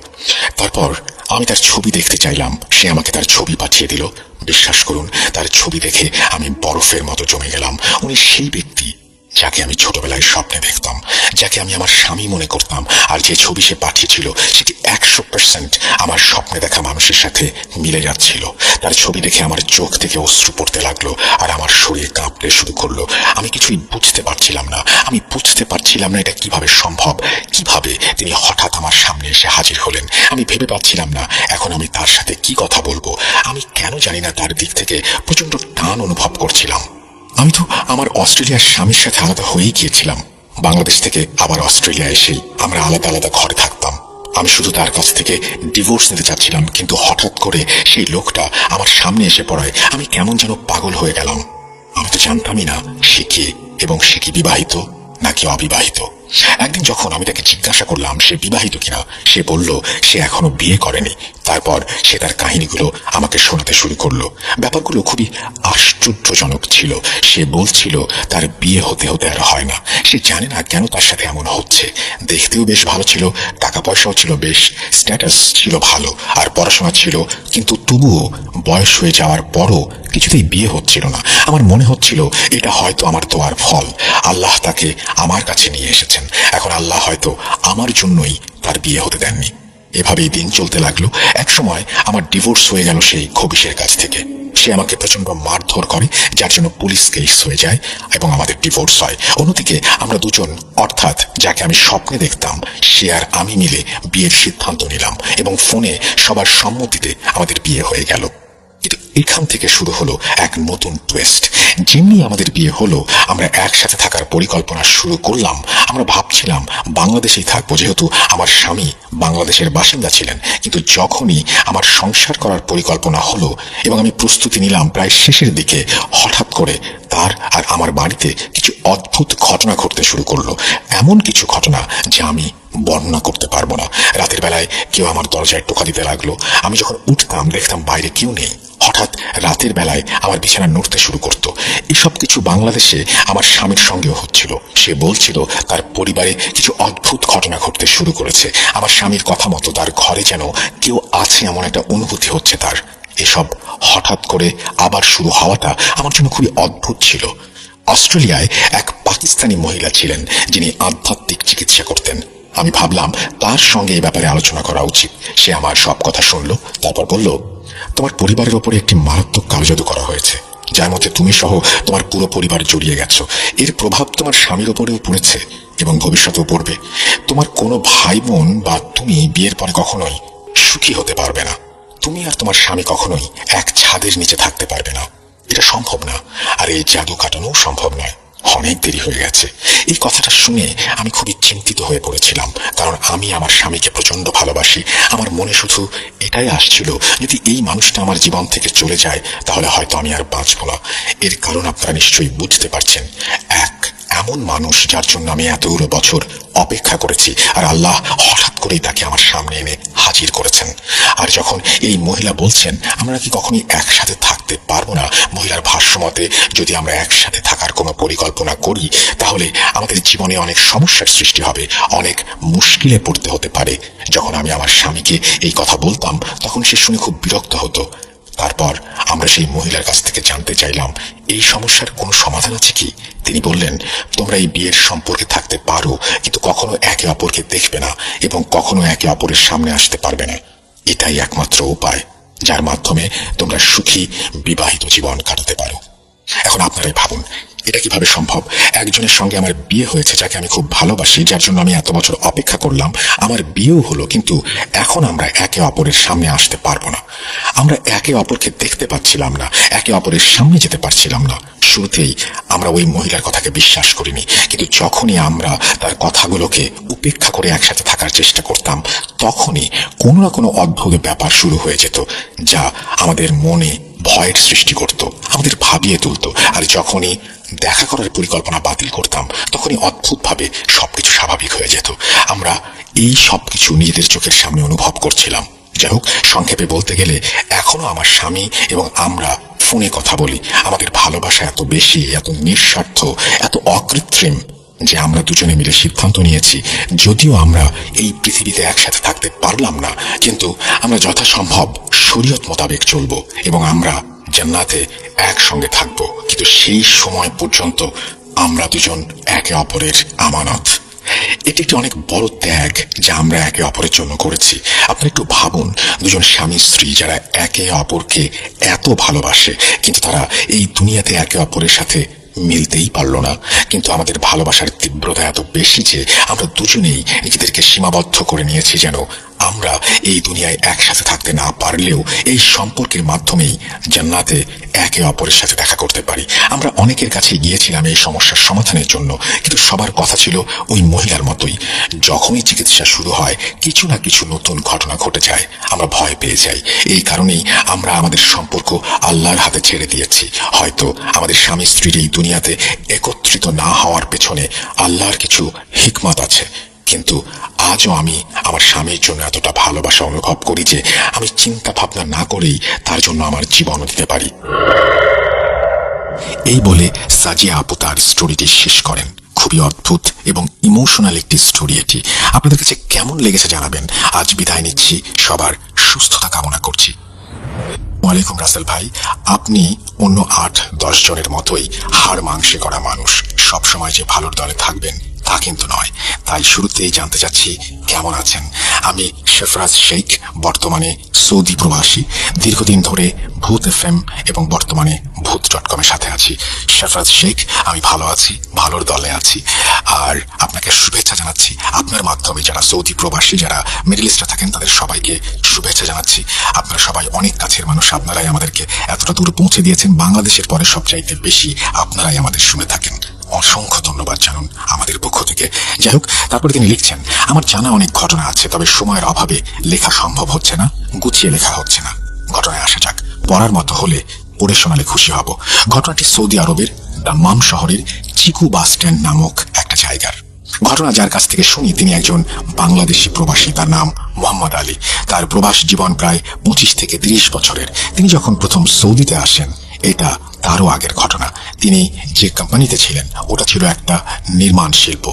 তারপর আমি তার ছবি দেখতে চাইলাম, সে আমাকে তার ছবি পাঠিয়ে দিল। বিশ্বাস করুন, তার ছবি দেখে আমি বরফের মতো জমে গেলাম। উনি সেই ব্যক্তি যাকে আমি ছোটবেলায় স্বপ্নে দেখতাম, যাকে আমি আমার স্বামী মনে করতাম। আর যে ছবি সে পাঠিয়েছিল সেটি 100% আমার স্বপ্নে দেখা মানুষের সাথে মিলে যাচ্ছিল। তার ছবি দেখে আমার চোখ থেকে অশ্রু পড়তে লাগলো আর আমার শরীর কাঁপতে শুরু করলো। আমি কিছুই বুঝতে পারছিলাম না। আমি বুঝতে পারছিলাম না এটা কিভাবে সম্ভব, কিভাবে তিনি হঠাৎ আমার সামনে এসে হাজির হলেন। আমি ভেবে পাচ্ছিলাম না এখন আমি তার সাথে কি কথা বলবো। আমি কেন জানি না তার দিক থেকে প্রচন্ড টান অনুভব করছিলাম। আমি তো আমার অস্ট্রেলিয়ার স্বামীর সাথে আলাদা হয়েই গিয়েছিলাম। বাংলাদেশ থেকে আবার অস্ট্রেলিয়া এসেই আমরা আলাদা আলাদা ঘরে থাকতাম। আমি শুধু তার কাছ থেকে ডিভোর্স নিতে চাচ্ছিলাম, কিন্তু হঠাৎ করে সেই লোকটা আমার সামনে এসে পড়ায় আমি কেমন যেন পাগল হয়ে গেলাম। আমি তো জানতামই না সে কে এবং সে কি বিবাহিত নাকি অবিবাহিত। একদিন যখন আমি তাকে জিজ্ঞাসা করলাম সে বিবাহিত কিনা, সে বলল সে এখনো বিয়ে করেনি। তারপর সে তার কাহিনীগুলো আমাকে শোনাতে শুরু করলো। ব্যাপারগুলো খুবই আশ্চর্যজনক ছিল। সে বলছিল তার বিয়ে হতে হতে আর হয় না, সে জানে না কেন তার সাথে এমন হচ্ছে। দেখতেও বেশ ভালো ছিল, টাকা পয়সাও ছিল বেশ, স্ট্যাটাস ছিল ভালো, আর পড়াশোনা ছিল, কিন্তু তবুও বয়স হয়ে যাওয়ার পরও কিছুতেই বিয়ে হচ্ছিল না। আমার মনে হচ্ছিল এটা হয়তো আমার দোয়ার ফল, আল্লাহ তাকে আমার কাছে নিয়ে এসেছেন। এখন আল্লাহ হয়তো আমার জন্যই তার বিয়ে হতে দেননি। এভাবেই দিন চলতে লাগলো। একসময় আমার ডিভোর্স হয়ে গেল সেই খবিশের কাছ থেকে। সে আমাকে প্রচন্ড মারধর করে, যার জন্য পুলিশ কেস হয়ে যায় এবং আমাদের ডিভোর্স হয়। অন্যদিকে আমরা দুজন, অর্থাৎ যাকে আমি স্বপ্নে দেখতাম, সে আর আমি মিলে বিয়ের সিদ্ধান্ত নিলাম এবং ফোনে সবার সম্মতিতে আমাদের বিয়ে হয়ে গেল। কিন্তু এখান থেকে শুরু হলো এক নতুন টুইস্ট। যেমনি আমাদের বিয়ে হলো, আমরা একসাথে থাকার পরিকল্পনা শুরু করলাম। আমরা ভাবছিলাম বাংলাদেশেই থাকবো, যেহেতু আমার স্বামী বাংলাদেশের বাসিন্দা ছিলেন। কিন্তু যখনই আমার সংসার করার পরিকল্পনা হলো এবং আমি প্রস্তুতি নিলাম প্রায় শেষের দিকে, হঠাৎ করে তার আর আমার বাড়িতে কিছু অদ্ভুত ঘটনা ঘটতে শুরু করলো। এমন কিছু ঘটনা যা আমি বর্ণনা করতে পারবো না। রাতের বেলায় কেউ আমার দরজায় টোকা দিতে লাগলো। আমি যখন উঠতাম দেখতাম বাইরে কেউ নেই। হঠাৎ রাতের বেলায় আমার বিছানা নড়তে শুরু করতো। এসব কিছু বাংলাদেশে আমার স্বামীর সঙ্গেও হচ্ছিল। সে বলছিল তার পরিবারে কিছু অদ্ভুত ঘটনা ঘটতে শুরু করেছে। আমার স্বামীর কথা মতো তার ঘরে যেন কেউ আছে এমন একটা অনুভূতি হচ্ছে তার। এসব হঠাৎ করে আবার শুরু হওয়াটা আমার জন্য খুবই অদ্ভুত ছিল। অস্ট্রেলিয়ায় এক পাকিস্তানি মহিলা ছিলেন যিনি আধ্যাত্মিক চিকিৎসা করতেন। আমি ভাবলাম তার সঙ্গে এই ব্যাপারে আলোচনা করা উচিত। সে আমার সব কথা শুনলো, তারপর বলল, তোমার পরিবারের ওপরে একটি মারাত্মক কালজাদু করা হয়েছে, যার মধ্যে তুমি সহ তোমার পুরো পরিবার জড়িয়ে গেছো। এর প্রভাব তোমার স্বামীর ওপরেও পড়েছে এবং ভবিষ্যতেও পড়বে। তোমার কোনো ভাই বোন বা তুমি বিয়ের পরে কখনোই সুখী হতে পারবে না। তুমি আর তোমার স্বামী কখনোই এক ছাদের নিচে থাকতে পারবে না। এটা সম্ভব না, আর এই জাদু কাটানো সম্ভব নয়। অনেক দেরি হয়ে গেছে। এই কথাটা শুনে আমি খুবই চিন্তিত হয়ে পড়েছিলাম, কারণ আমি আমার স্বামীকে প্রচন্ড ভালোবাসি। আমার মনে শুধু এটাই আসছিল, যদি এই মানুষটা আমার জীবন থেকে চলে যায় তাহলে হয়তো আমি আর বাঁচব না। এর কারণ আপনারা নিশ্চয়ই বুঝতে পারছেন। এক এমন মানুষ যার জন্য আমি এতগুলো বছর অপেক্ষা করেছি, আর আল্লাহ হঠাৎ করেই তাকে আমার সামনে এনে হাজির করেছেন। আর যখন এই মহিলা বলছেন আমরা কি কখনই একসাথে থাকতে পারবো না, মহিলার ভাষ্যমতে যদি আমরা একসাথে থাকার কোনো পরিকল্পনা করি তাহলে আমাদের জীবনে অনেক সমস্যার সৃষ্টি হবে, অনেক মুশকিলে পড়তে হতে পারে। যখন আমি আমার স্বামীকে এই কথা বলতাম তখন সে শুনে খুব বিরক্ত হতো। তারপর আমরা সেই মহিলার কাছ থেকে জানতে চাইলাম এই সমস্যার কোনো সমাধান আছে কি। তিনি বললেন, তোমরা এই বিয়ের সম্পর্কে থাকতে পারো, কিন্তু কখনো একে অপরকে দেখবে না এবং কখনো একে অপরের সামনে আসতে পারবে না। এটাই একমাত্র উপায় যার মাধ্যমে তোমরা সুখী বিবাহিত জীবন কাটাতে পারো। এখন আপনারাই ভাবুন, এটা কিভাবে সম্ভব? একজনের সঙ্গে আমার বিয়ে হয়েছে যাকে আমি খুব ভালোবাসি, যার জন্য আমি এত বছর অপেক্ষা করলাম, আমার বিয়েও হলো, কিন্তু এখন আমরা একে অপরের সামনে আসতে পারবো না। আমরা একে অপরকে দেখতে পাচ্ছিলাম না, একে অপরের সামনে যেতে পারছিলাম না। শুরুতেই আমরা ওই মহিলার কথাকে বিশ্বাস করিনি, কিন্তু যখনই আমরা তার কথাগুলোকে উপেক্ষা করে একসাথে থাকার চেষ্টা করতাম তখনই কোনো না কোনো অদ্ভুত ব্যাপার শুরু হয়ে যেত যা আমাদের মনে ভয়ের সৃষ্টি করত, আমাদের ভাবিয়ে তুলতো। আর যখনই দেখা করার পরিকল্পনা বাতিল করতাম তখনই অদ্ভুতভাবে সবকিছু স্বাভাবিক হয়ে যেত। আমরা এই সবকিছু নিজেদের চোখের সামনে অনুভব করছিলাম। যাই হোক, সংক্ষেপে বলতে গেলে এখনো আমার স্বামী এবং আমরা ফোনে কথা বলি। আমাদের ভালোবাসা এত বেশি, এত নিঃস্বার্থ, এত অকৃত্রিম যে আমরা দুজনে মিলে সিদ্ধান্ত নিয়েছি, যদিও আমরা এই পৃথিবীতে একসাথে থাকতে পারলাম না, কিন্তু আমরা যথাসম্ভব শরীয়ত মোতাবেক চলবো এবং আমরা জান্নাতে একসঙ্গে থাকবো। কিন্তু সেই সময় পর্যন্ত আমরা দুজন একে অপরের আমানত। এটি একটি অনেক বড় ত্যাগ যা আমরা একে অপরের জন্য করেছি। আপনি একটু ভাবুন, দুজন স্বামী স্ত্রী যারা একে অপরকে এত ভালোবাসে, কিন্তু তারা এই দুনিয়াতে একে অপরের সাথে মিলতেই পারল না। কিন্তু আমাদের ভালোবাসার তীব্রতা এত বেশি যে আমরা দুজনেই নিজেদেরকে সীমাবদ্ধ করে নিয়েছি যেন আমরা এই দুনিয়ায় একসাথে থাকতে না পারলেও এই সম্পর্কের মাধ্যমেই জান্নাতে একে অপরের সাথে দেখা করতে পারি। আমরা অনেকের কাছে গিয়েছিলাম এই সমস্যার সমাধানের জন্য, কিন্তু সবার কথা ছিল ওই মহিলার মতোই, যখনই চিকিৎসা শুরু হয় কিছু না কিছু নতুন ঘটনা ঘটে যায়, আমরা ভয় পেয়ে যাই। এই কারণেই আমরা আমাদের সম্পর্ক আল্লাহর হাতে ছেড়ে দিয়েছি। হয়তো আমাদের স্বামী স্ত্রীর এই দুনিয়াতে একত্রিত না হওয়ার পেছনে আল্লাহর কিছু হিকমত আছে, কিন্তু আজও আমি আমার স্বামীর জন্য এতটা ভালোবাসা অনুভব করি যে আমি চিন্তা ভাবনা না করেই তার জন্য আমার জীবনও দিতে পারি। এই বলে সাজিয়া আপু তার স্টোরিটি শেষ করেন। খুবই অদ্ভুত এবং ইমোশনাল একটি স্টোরি এটি। আপনাদের কাছে কেমন লেগেছে জানাবেন। আজ বিদায় নিচ্ছি, সবার সুস্থতা কামনা করছি। ওয়ালাইকুম রাসেল ভাই, আপনি অন্য 8-10 জনের মতোই হাড় মাংসে করা মানুষ। সবসময় যে ভালোর দলে থাকবেন তা কিন্তু নয়। তাই শুরুতেই জানতে চাচ্ছি কেমন আছেন। আমি শেফরাজ শেখ, বর্তমানে সৌদি প্রবাসী। দীর্ঘদিন ধরে ভূত FM এবং বর্তমানে ভূত.com-এর সাথে আছি। শেফরাজ শেখ, আমি ভালো আছি, ভালোর দলে আছি। আর আপনাকে শুভেচ্ছা জানাচ্ছি আপনার মাধ্যমে। যারা সৌদি প্রবাসী, যারা মিডল ইস্টে থাকেন, তাদের সবাইকে শুভেচ্ছা জানাচ্ছি। আপনারা সবাই অনেক কাছের মানুষ, আপনারাই আমাদেরকে এতটা দূর পৌঁছে দিয়েছেন। বাংলাদেশের পরে সবচাইতে বেশি আপনারাই আমাদের শুনে থাকেন। অসংখ্য ধন্যবাদ জানুন আমাদের পক্ষ থেকে। যাই হোক, তারপরে তিনি লিখছেন, আমার জানা অনেক ঘটনা আছে, তবে সময়ের অভাবে লেখা সম্ভব হচ্ছে না, গুছিয়ে লেখা হচ্ছে না। ঘটনায় আসা যাক। পড়ার মতো হলে পড়ে শোনালে খুশি হব। ঘটনাটি সৌদি আরবের দাম্মাম শহরের চিকু বাস স্ট্যান্ড নামক একটা জায়গার ঘটনা। যার কাছ থেকে শুনি তিনি একজন বাংলাদেশি প্রবাসী, তার নাম মোহাম্মদ আলী। তার প্রবাস জীবন প্রায় 25 থেকে 30 বছরের। তিনি যখন প্রথম সৌদিতে আসেন, এটা তারও আগের ঘটনা। তিনি যে কোম্পানিতে ছিলেন ওটা ছিল একটা নির্মাণ শিল্প।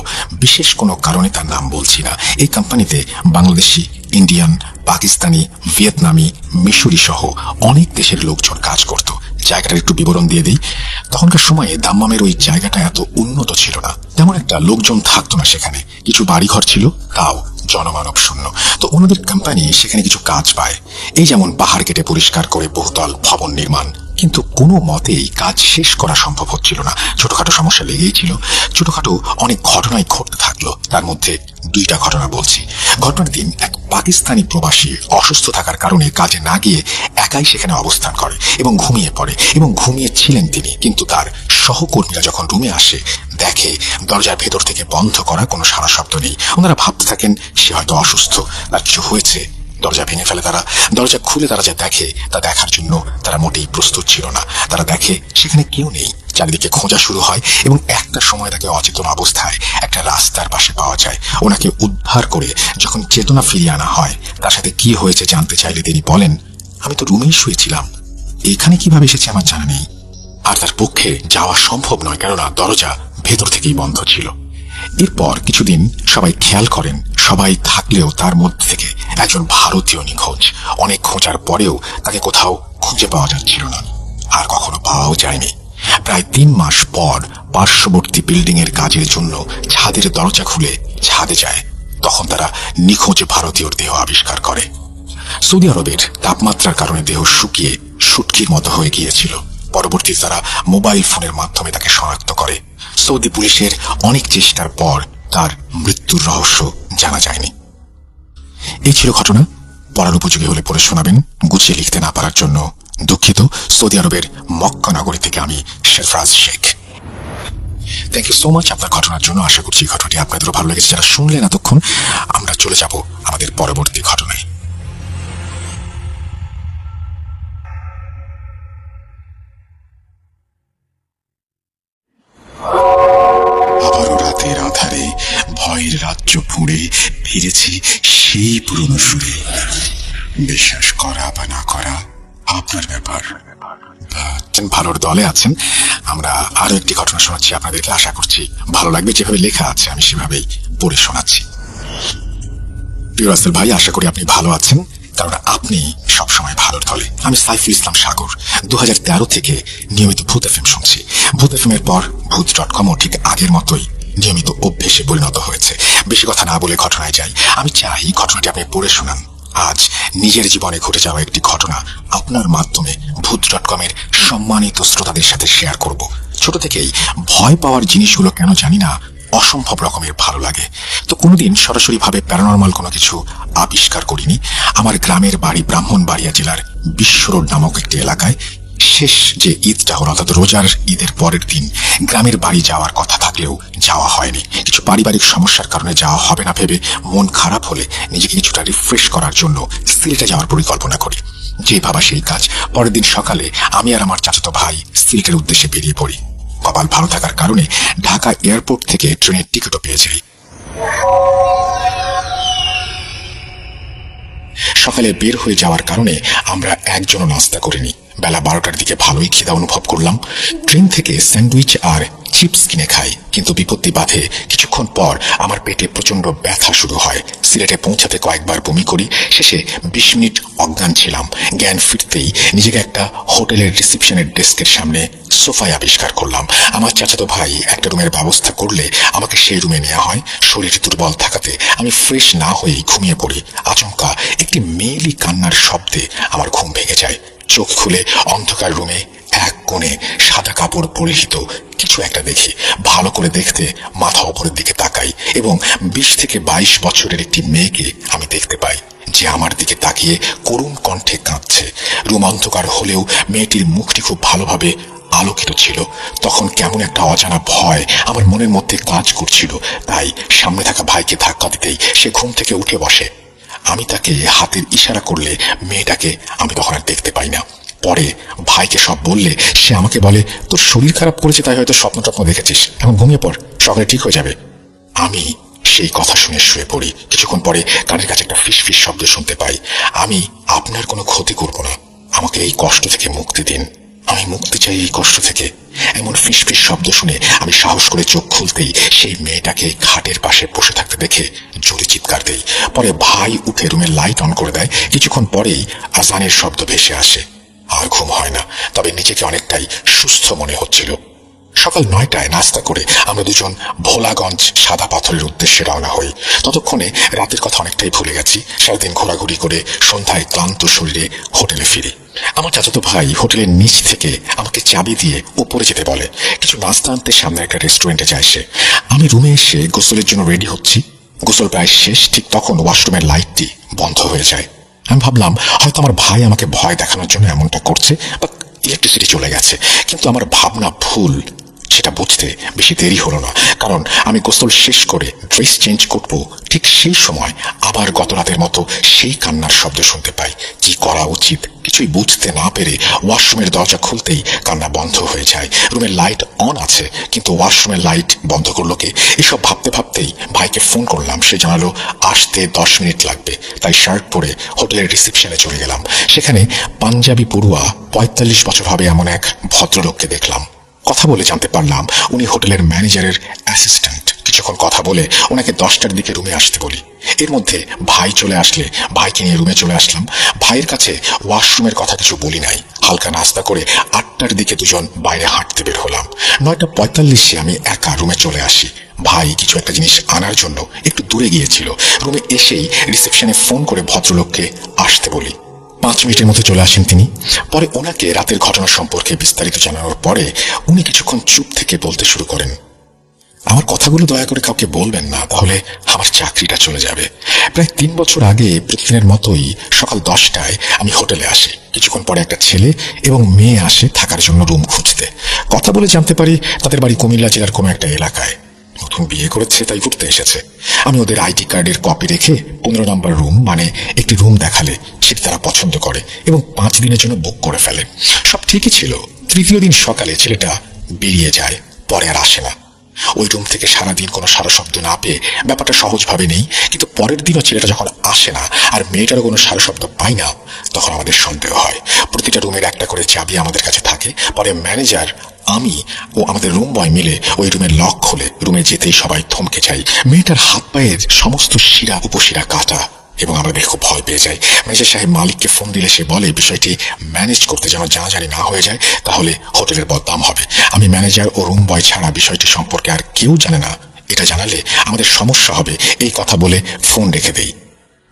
বিশেষ কোনো কারণে তার নাম বলছি না। এই কোম্পানিতে বাংলাদেশি, ইন্ডিয়ান, পাকিস্তানি, ভিয়েতনামি, মিশরি সহ অনেক দেশের লোকজন কাজ করত। জায়গাটার একটু বিবরণ দিয়ে দিই। তখনকার সময়ে দাম্মামের ওই জায়গাটা এত উন্নত ছিল না, তেমন একটা লোকজন থাকতো না সেখানে। কিছু বাড়িঘর ছিল, তাও জনমানব শূন্য। তো ওনাদের কোম্পানি সেখানে কিছু কাজ পায়, এই যেমন পাহাড় কেটে পরিষ্কার করে বহুতল ভবন নির্মাণ। কিন্তু কোনো মতেই কাজ শেষ করা সম্ভব হচ্ছিল না। ছোটখাটো সমস্যা লেগেই ছিল। ছোটখাটো অনেক ঘটনাই ঘটতে থাকলো। তার মধ্যে 2টা ঘটনা বলছি। ঘটনার দিন এক পাকিস্তানি প্রবাসী অসুস্থ থাকার কারণে কাজে না গিয়ে একাই সেখানে অবস্থান করে এবং ঘুমিয়ে পড়ে। এবং ঘুমিয়েছিলেন তিনি, কিন্তু তার সহকর্মীরা যখন রুমে আসে দেখে দরজার ভেতর থেকে বন্ধ করা, কোনো সারা শব্দ নেই। ওনারা ভাবতে থাকেন সে হয়তো অসুস্থ, আর কিছু হয়েছে। দরজা ভেঙে ফেলে তারা। দরজা খুলে তারা যা দেখে তা দেখার জন্য তারা মোটেই প্রস্তুত ছিল না। তারা দেখে সেখানে কেউ নেই। চারিদিকে খোঁজা শুরু হয় এবং একটা সময় তাকে অচেতন অবস্থায় একটা রাস্তার পাশে পাওয়া যায়। ওনাকে উদ্ধার করে যখন চেতনা ফিরিয়ে আনা হয়, তার সাথে কি হয়েছে জানতে চাইলে তিনি বলেন, আমি তো রুমেই শুয়েছিলাম, এখানে কিভাবে এসেছে আমার জানা নেই। আর তার পক্ষে যাওয়া সম্ভব নয়, কেননা দরজা ভেতর থেকেই বন্ধ ছিল। এরপর কিছুদিন সবাই খেয়াল করেন, সবাই থাকলেও তার মধ্যে থেকে একজন ভারতীয় নিখোঁজ। অনেক খোঁজার পরেও তাকে কোথাও খুঁজে পাওয়া যাচ্ছিল না, আর কখনো পাওয়াও যায়নি। প্রায় 3 মাস পর পার্শ্ববর্তী বিল্ডিং এর কাজের জন্য ছাদের দরজা খুলে ছাদে যায়। তখন তারা নিখোঁজ ভারতীয়র দেহ আবিষ্কার করে। সৌদি আরবের তাপমাত্রার কারণে দেহ শুকিয়ে শুটকির মতো হয়ে গিয়েছিল। পরবর্তীতে তারা মোবাইল ফোনের মাধ্যমে তাকে শনাক্ত করে। সৌদি পুলিশের অনেক চেষ্টার পর তার মৃত্যুর রহস্য জানা যায়নি। এই ছিল ঘটনা। পড়ার উপযোগী হলে পড়ে শোনাবেন। গুছিয়ে লিখতে না পারার জন্য দুঃখিত। সৌদি আরবের মক্কা নগরী থেকে আমি Shefraj Sheikh. Thank you so much আপনার ঘটনার জন্য। আশা করছি ঘটনাটি আপনাদেরও ভালো লেগেছে। যারা শুনলেন এতক্ষণ, আমরা চলে যাব আমাদের পরবর্তী ঘটনায়। আবারও রাতের আধারে ভয়ের রাজ্য ফুঁড়ে ফিরেছি সেই পুরনো সুরে। বিশ্বাস করা বা না করা আপনার ব্যাপার। ভালোর দলে আছেন। আমরা আরো একটি ঘটনা শোনাচ্ছি আপনাদেরকে। আশা করছি ভালো লাগবে। যেভাবে লেখা আছে আমি সেভাবেই পড়ে শোনাচ্ছি। প্রিয় রাসেল ভাই, আশা করি আপনি ভালো আছেন, কারণ আপনি সবসময় ভালোর দলে। আমি সাইফুল ইসলাম সাগর। 2013 থেকে নিয়মিত ভূত FM শুনছি। ভূত FM এর পর ভূত.com-ও ঠিক আগের মতোই নিয়মিত অভ্যেসে পরিণত হয়েছে। বেশি কথা না বলে ঘটনায় যাই। আমি চাই ঘটনাটি আপনি পড়ে শোনান। আজ নিজের জীবনে ঘটে যাওয়া একটি ঘটনা আপনার মাধ্যমে ভূত.com-এর সম্মানিত শ্রোতাদের সাথে শেয়ার করব। ছোট থেকেই ভয় পাওয়ার জিনিসগুলো কেন জানি না অসম্ভব রকমের ভালো লাগে। তো কোনোদিন সরাসরিভাবে প্যারানর্মাল কোনো কিছু আবিষ্কার করিনি। আমার গ্রামের বাড়ি ব্রাহ্মণবাড়িয়া জেলার বিশ্ব রোড নামক একটি এলাকায়। শেষ যে ঈদটা হলো, অর্থাৎ রোজার ঈদের পরের দিন গ্রামের বাড়ি যাওয়ার কথা থাকলেও যাওয়া হয়নি। কিছু পারিবারিক সমস্যার কারণে যাওয়া হবে না ভেবে মন খারাপ হলে নিজেকে কিছুটা রিফ্রেশ করার জন্য সিলেটে যাওয়ার পরিকল্পনা করি। যে ভাবা সেই কাজ। পরের দিন সকালে আমি আর আমার চাচাতো ভাই সিলেটের উদ্দেশ্যে বেরিয়ে পড়ি। কপাল ভালো থাকার কারণে ঢাকা এয়ারপোর্ট থেকে ট্রেনের টিকিটও পেয়ে যাই। সকালে বের হয়ে যাওয়ার কারণে আমরা একজনও নাস্তা করিনি। বেলা 12টার দিকে ভালোই খিদা অনুভব করলাম। ট্রেন থেকে স্যান্ডউইচ আর চিপস কিনে খাই, কিন্তু বিপত্তি বাধে। কিছুক্ষণ পর আমার পেটে প্রচন্ড ব্যথা শুরু হয়। সিলেটে পৌঁছাতে কয়েকবার বমি করি। শেষে 20 মিনিট অজ্ঞান ছিলাম। জ্ঞান ফিরতেই নিজেকে একটা হোটেলের রিসেপশনের ডেস্কের সামনে সোফায় আবিষ্কার করলাম। আমার চাচাতো ভাই একটা রুমের ব্যবস্থা করলে আমাকে সেই রুমে নেওয়া হয়। শরীর দুর্বল থাকাতে আমি ফ্রেশ না হয়েই ঘুমিয়ে পড়ি। আচমকা একটি মেয়েলি কান্নার শব্দে আমার ঘুম ভেঙে যায়। চোখ খুলে অন্ধকার রুমে এক কোণে সাদা কাপড় পরিহিত কিছু একটা দেখি। ভালো করে দেখতে মাথা উপরের দিকে তাকাই এবং 20 থেকে 22 বছরের একটি মেয়েকে আমি দেখতে পাই, যে আমার দিকে তাকিয়ে করুণ কণ্ঠে কাঁদছে। রুম অন্ধকার হলেও মেয়েটির মুখটি খুব ভালোভাবে আলোকিত ছিল। তখন কেমন একটা অজানা ভয় আমার মনের মধ্যে কাজ করছিল। তাই সামনে থাকা ভাইকে ধাক্কা দিতেই সে ঘুম থেকে উঠে বসে। আমি তাকে হাতের ইশারা করলে মেয়েটাকে আমি তখন আর দেখতে পাই না। পরে ভাইকে সব বললে সে আমাকে বলে, তোর শরীর খারাপ করেছে, তাই হয়তো স্বপ্ন টপ্ন দেখেছিস, এখন ঘুমিয়ে পড়, সকালে ঠিক হয়ে যাবে। আমি সেই কথা শুনে শুয়ে পড়ি। কিছুক্ষণ পরে কানের কাছে একটা ফিস ফিস শব্দ শুনতে পাই। আমি আপনার কোনো ক্ষতি করব না, আমাকে এই কষ্ট থেকে মুক্তি দিন, আমি মুক্তি চাই এই কষ্ট থেকে। এমন ফিস ফিস শব্দ শুনে আমি সাহস করে চোখ খুলতেই সেই মেয়েটাকে খাটের পাশে বসে থাকতে দেখে জোরে চিৎকার দেই। পরে ভাই উঠে রুমের লাইট অন করে দেয়। কিছুক্ষণ পরেই আজানের শব্দ ভেসে আসে। আর ঘুম হয় না, তবে নিজেকে অনেকটাই সুস্থ মনে হচ্ছিল। সকাল 9টায় নাস্তা করে আমরা দুজন ভোলাগঞ্জ সাদা পাথরের উদ্দেশ্যে রওনা হই। ততক্ষণে রাতের কথা অনেকটাই ভুলে গেছি। সারাদিন ঘোরাঘুরি করে সন্ধ্যায় ক্লান্ত শরীরে হোটেলে ফিরি। আমার চাচাতো ভাই হোটেলের নিচ থেকে আমাকে চাবি দিয়ে উপরে যেতে বলে। কিছু নাস্তা আনতে সামনে একটা রেস্টুরেন্টে যায় সে। আমি রুমে এসে গোসলের জন্য রেডি হচ্ছি। গোসল প্রায় শেষ, ঠিক তখন ওয়াশরুমের লাইটটি বন্ধ হয়ে যায়। আমি ভাবলাম হয়তো আমার ভাই আমাকে ভয় দেখানোর জন্য এমনটা করছে, বা ইলেকট্রিসিটি চলে গেছে। কিন্তু আমার ভাবনা ভুল, সেটা বুঝতে বেশি দেরি হলো না। কারণ আমি গোসল শেষ করে ড্রেস চেঞ্জ করব, ঠিক সেই সময় আবার গত রাতের মতো সেই কান্নার শব্দ শুনতে পাই। কি করা উচিত কিছুই বুঝতে না পেরে ওয়াশরুমের দরজা খুলতেই কান্না বন্ধ হয়ে যায়। রুমের লাইট অন আছে, কিন্তু ওয়াশরুমের লাইট বন্ধ করলো কে? এসব ভাবতে ভাবতেই ভাইকে ফোন করলাম। সে জানালো আসতে 10 মিনিট লাগবে। তাই শার্ট পরে হোটেলের রিসেপশনে চলে গেলাম। সেখানে পাঞ্জাবি পড়ুয়া 45 বছর হবে এমন এক ভদ্রলোককে দেখলাম। কথা বলে জানতে পারলাম উনি হোটেলের ম্যানেজারের অ্যাসিস্ট্যান্ট। কিছুক্ষণ কথা বলে ওনাকে 10টার দিকে রুমে আসতে বলি। এর মধ্যে ভাই চলে আসলে ভাইকে নিয়ে রুমে চলে আসলাম। ভাইয়ের কাছে ওয়াশরুমের কথা কিছু বলি নাই। হালকা নাস্তা করে 8টার দিকে দুজন বাইরে হাঁটতে বের হলাম। 9:45 আমি একা রুমে চলে আসি। ভাই কিছু একটা জিনিস আনার জন্য একটু দূরে গিয়েছিল। রুমে এসেই রিসেপশনে ফোন করে ভদ্রলোককে আসতে বলি। 5 মিনিটের মধ্যে চলে আসেন তিনি। পরে ওনাকে রাতের ঘটনা সম্পর্কে বিস্তারিত জানানোর পরে উনি কিছুক্ষণ চুপ থেকে বলতে শুরু করেন, আমার কথাগুলো দয়া করে কাউকে বলবেন না, তাহলে আমার চাকরিটা চলে যাবে। প্রায় 3 বছর আগে প্রতিদিনের মতোই সকাল 10টায় আমি হোটেলে আসি। কিছুক্ষণ পরে একটা ছেলে এবং মেয়ে আসে থাকার জন্য রুম খুঁজতে। কথা বলে জানতে পারি তাদের বাড়ি কুমিল্লা জেলার কোনো একটা এলাকায়। নতুন বিয়ে করেছে, তাই ঘুরতে এসেছে। আমি ওদের আইডি কার্ডের কপি রেখে 15 নম্বর রুম, মানে একটি রুম দেখালে সেটি তারা পছন্দ করে এবং 5 দিনের জন্য বুক করে ফেলে। সব ঠিকই ছিল। তৃতীয় দিন সকালে ছেলেটা বেরিয়ে যায়, পরে আর আসে না। ওই রুম থেকে সারাদিন কোনো সারা শব্দ না পেয়ে ব্যাপারটা সহজভাবে নেই। কিন্তু পরের দিনও ছেলেটা যখন আসে না আর মেয়েটারও কোনো সারা শব্দ পাই না, তখন আমাদের সন্দেহ হয়। প্রতিটা রুমের একটা করে চাবি আমাদের কাছে থাকে। পরে ম্যানেজার, আমি ও আমাদের রুম বয় মিলে ওই রুমের লক খুলে রুমে যেতেই সবাই থমকে যাই। মেয়েটার হাত পায়ের সমস্ত শিরা উপশিরা কাটা এবং আমরা দেখে খুব ভয় পেয়ে যাই। ম্যানেজার সাহেব মালিককে ফোন দিলে সে বলে বিষয়টি ম্যানেজ করতে যেন জানাজানি না হয়ে যায়, তাহলে হোটেলের বদনাম হবে। আমি ম্যানেজার ও রুম বয় ছাড়া বিষয়টি সম্পর্কে আর কেউ জানে না, এটা জানালে আমাদের সমস্যা হবে, এই কথা বলে ফোন রেখে দেই।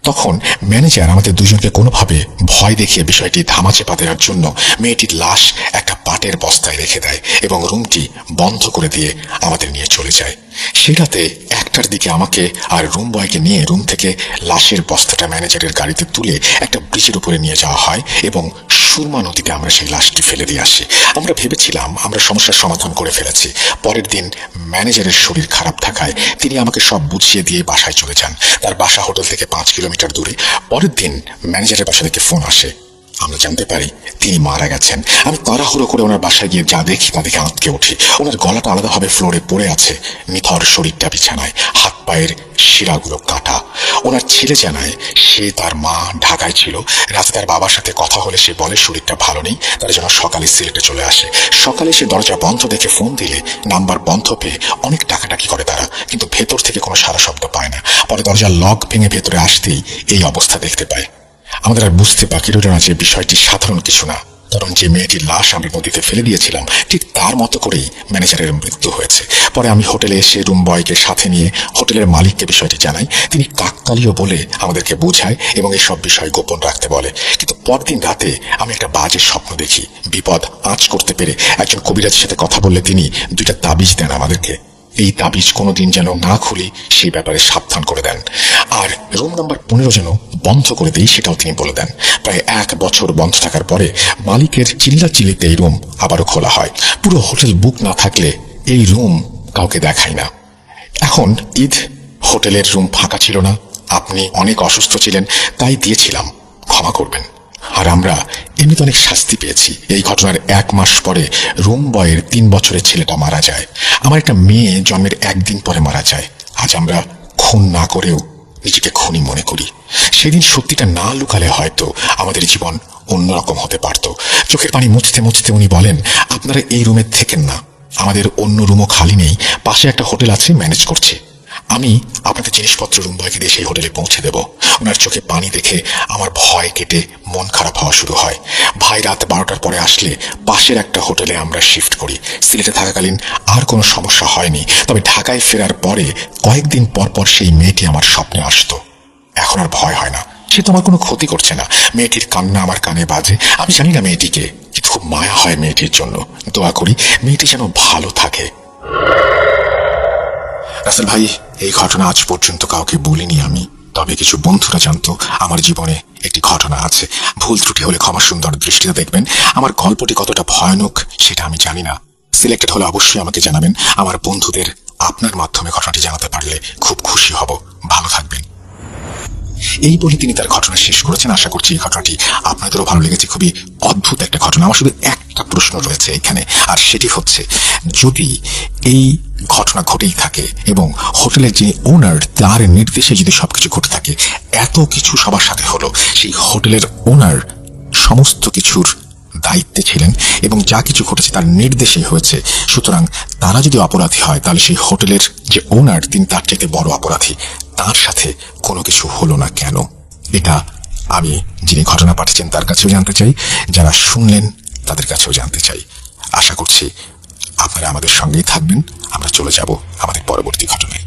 তখন ম্যানেজার আমাদের দুজনকে কোনোভাবে ভয় দেখিয়ে বিষয়টি ধামাচাপা দেওয়ার জন্য মেয়েটির লাশ একটা পাটের বস্তায় রেখে দেয় এবং রুমটি বন্ধ করে দিয়ে আমাদের নিয়ে চলে যায়। সে রাতে 1টার দিকে আমাকে আর রুম বয়কে নিয়ে রুম থেকে লাশের বস্তাটা ম্যানেজারের গাড়িতে তুলে একটা ব্রিজের উপরে নিয়ে যাওয়া হয় এবং সুরমা নদীতে আমরা সেই লাশটি ফেলে দিয়ে আসি। আমরা ভেবেছিলাম আমরা সমস্যার সমাধান করে ফেলেছি। পরের দিন ম্যানেজারের শরীর খারাপ থাকায় তিনি আমাকে সব বুঝিয়ে দিয়ে বাসায় চলে যান। তার বাসা হোটেল থেকে 5 কিলোমিটার দূরে। পরের দিন ম্যানেজারের বাসা থেকে ফোন আসে, আমরা জানতে পারি তিনি মারা গেছেন। আমি তাড়াহুড়ো করে ওনার বাসায় গিয়ে যা দেখি তা দেখে আঁতকে উঠি। ওনার গলাটা আলাদাভাবে ফ্লোরে পড়ে আছে, নিথর শরীরটা বিছানায়, হাত পায়ের শিরাগুলো কাটা। ওনার ছেলে জানায় সে তার মা ঢাকায় ছিল, রাতে তার বাবার সাথে কথা হলে সে বলে শরীরটা ভালো নেই, তার জন্য সকালে সিলেটে চলে আসে। সকালে সে দরজা বন্ধ দেখে ফোন দিলে নাম্বার বন্ধ পেয়ে অনেক ডাকাডাকি করে তারা, কিন্তু ভেতর থেকে কোনো সারা শব্দ পায় না। পরে দরজার লক ভেঙে ভেতরে আসতেই এই অবস্থা দেখতে পায়। আমাদের আর বুঝতে বাকি রইল না যে বিষয়টি সাধারণ কিছু না, কারণ যে মেয়েটির লাশ আমরা নদীতে ফেলে দিয়েছিলাম ঠিক তার মতো করেই ম্যানেজারের মৃত্যু হয়েছে। পরে আমি হোটেলে এসে রুম বয়কে সাথে নিয়ে হোটেলের মালিককে বিষয়টি জানাই। তিনি কাকতালীয় বলে আমাদেরকে বোঝায় এবং এসব বিষয় গোপন রাখতে বলে। কিন্তু পরদিন রাতে আমি একটা বাজে স্বপ্ন দেখি। বিপদ আঁচ করতে পেরে একজন কবিরাজের সাথে কথা বললে তিনি 2টা তাবিজ দেন আমাদেরকে। এই তাবিজ কোনোদিন যেন না খুলি সেই ব্যাপারে সাবধান করে দেন, আর রুম নাম্বার 15 যেন বন্ধ করে দেই সেটাও তিনি বলে দেন। প্রায় 1 বছর বন্ধ থাকার পরে মালিকের চিল্লাচিল্লিতে এই রুম আবারও খোলা হয়। পুরো হোটেল বুক না থাকলে এই রুম কাউকে দেখায় না। এখন ঈদ, হোটেলের রুম ফাঁকা ছিল না, আপনি অনেক অসুস্থ ছিলেন, তাই দিয়েছিলাম, ক্ষমা করবেন। আর আমরা এমনিতে অনেক শাস্তি পেয়েছি। এই ঘটনার 1 মাস পরে রুম বয়ের 3 বছরের ছেলেটা মারা যায়। আমার একটা মেয়ে জন্মের 1 দিন পরে মারা যায়। আজ আমরা খুন না করেও নিজেকে খুনি মনে করি। সেদিন সত্যিটা না লুকালে হয়তো আমাদের জীবন অন্যরকম হতে পারত। চোখের পানি মুছতে মুছতে উনি বলেন, আপনারা এই রুমে থেকেন না, আমাদের অন্য রুমও খালি নেই, পাশে একটা হোটেল আছে, ম্যানেজ করছে। আমি আপনাদের জিনিসপত্র রুম বয়কে দিয়ে সেই হোটেলে পৌঁছে দেব। ওনার চোখে পানি দেখে আমার ভয় কেটে মন খারাপ হওয়া শুরু হয়। ভাই রাত 12টার পরে আসলে পাশের একটা হোটেলে আমরা শিফট করি। সিলেটে থাকাকালীন আর কোনো সমস্যা হয়নি, তবে ঢাকায় ফেরার পরে কয়েকদিন পর পর সেই মেয়েটি আমার স্বপ্নে আসতো। এখন আর ভয় হয় না, সে তো আমার কোনো ক্ষতি করছে না। মেয়েটির কান্না আমার কানে বাজে, আমি জানি না মেয়েটিকে, কিন্তু খুব মায়া হয় মেয়েটির জন্য। দোয়া করি মেয়েটি যেন ভালো থাকে। রাসেল ভাই, এই ঘটনা আজ পর্যন্ত কাউকে বলিনি আমি, তবে কিছু বন্ধুরা জানতো আমার জীবনে একটি ঘটনা আছে। ভুল ত্রুটি হলে ক্ষমা সুন্দর দৃষ্টিতে দেখবেন। আমার গল্পটি কতটা ভয়ানক সেটা আমি জানি না। সিলেক্টেড হলে অবশ্যই আমাকে জানাবেন। আমার বন্ধুদের আপনার মাধ্যমে ঘটনাটি জানাতে পারলে খুব খুশি হব। ভালো থাকবেন। এই বলে তিনি তার ঘটনা শেষ করেছেন। আশা করছি এই ঘটনাটি আপনাদেরও ভালো লেগেছে। খুবই অদ্ভুত একটা ঘটনা। আমার শুধু একটা প্রশ্ন রয়েছে এখানে, আর সেটি হচ্ছে, যদি এই ঘটনা ঘটেই থাকে এবং হোটেলের যিনি ওনার তার নির্দেশে যদি সবকিছু ঘটে থাকে, এত কিছু সবার সাথে হলো, সেই হোটেলের ওনার সমস্ত কিছুর দায়িত্বে ছিলেন এবং যা কিছু ঘটেছে তার নির্দেশেই হয়েছে, সুতরাং তারা যদি অপরাধী হয় তাহলে সেই হোটেলের যে ওনার তিনি তার থেকে বড় অপরাধী। তার সাথে কোনো কিছু হলো না কেন? এটা আমি যিনি ঘটনা পাঠিয়েছেন তার কাছেও জানতে চাই, যারা শুনলেন তাদের কাছেও জানতে চাই। আশা করছি আপনারা আমাদের সঙ্গেই থাকবেন। আমরা চলে যাব আমাদের পরবর্তী ঘটনায়।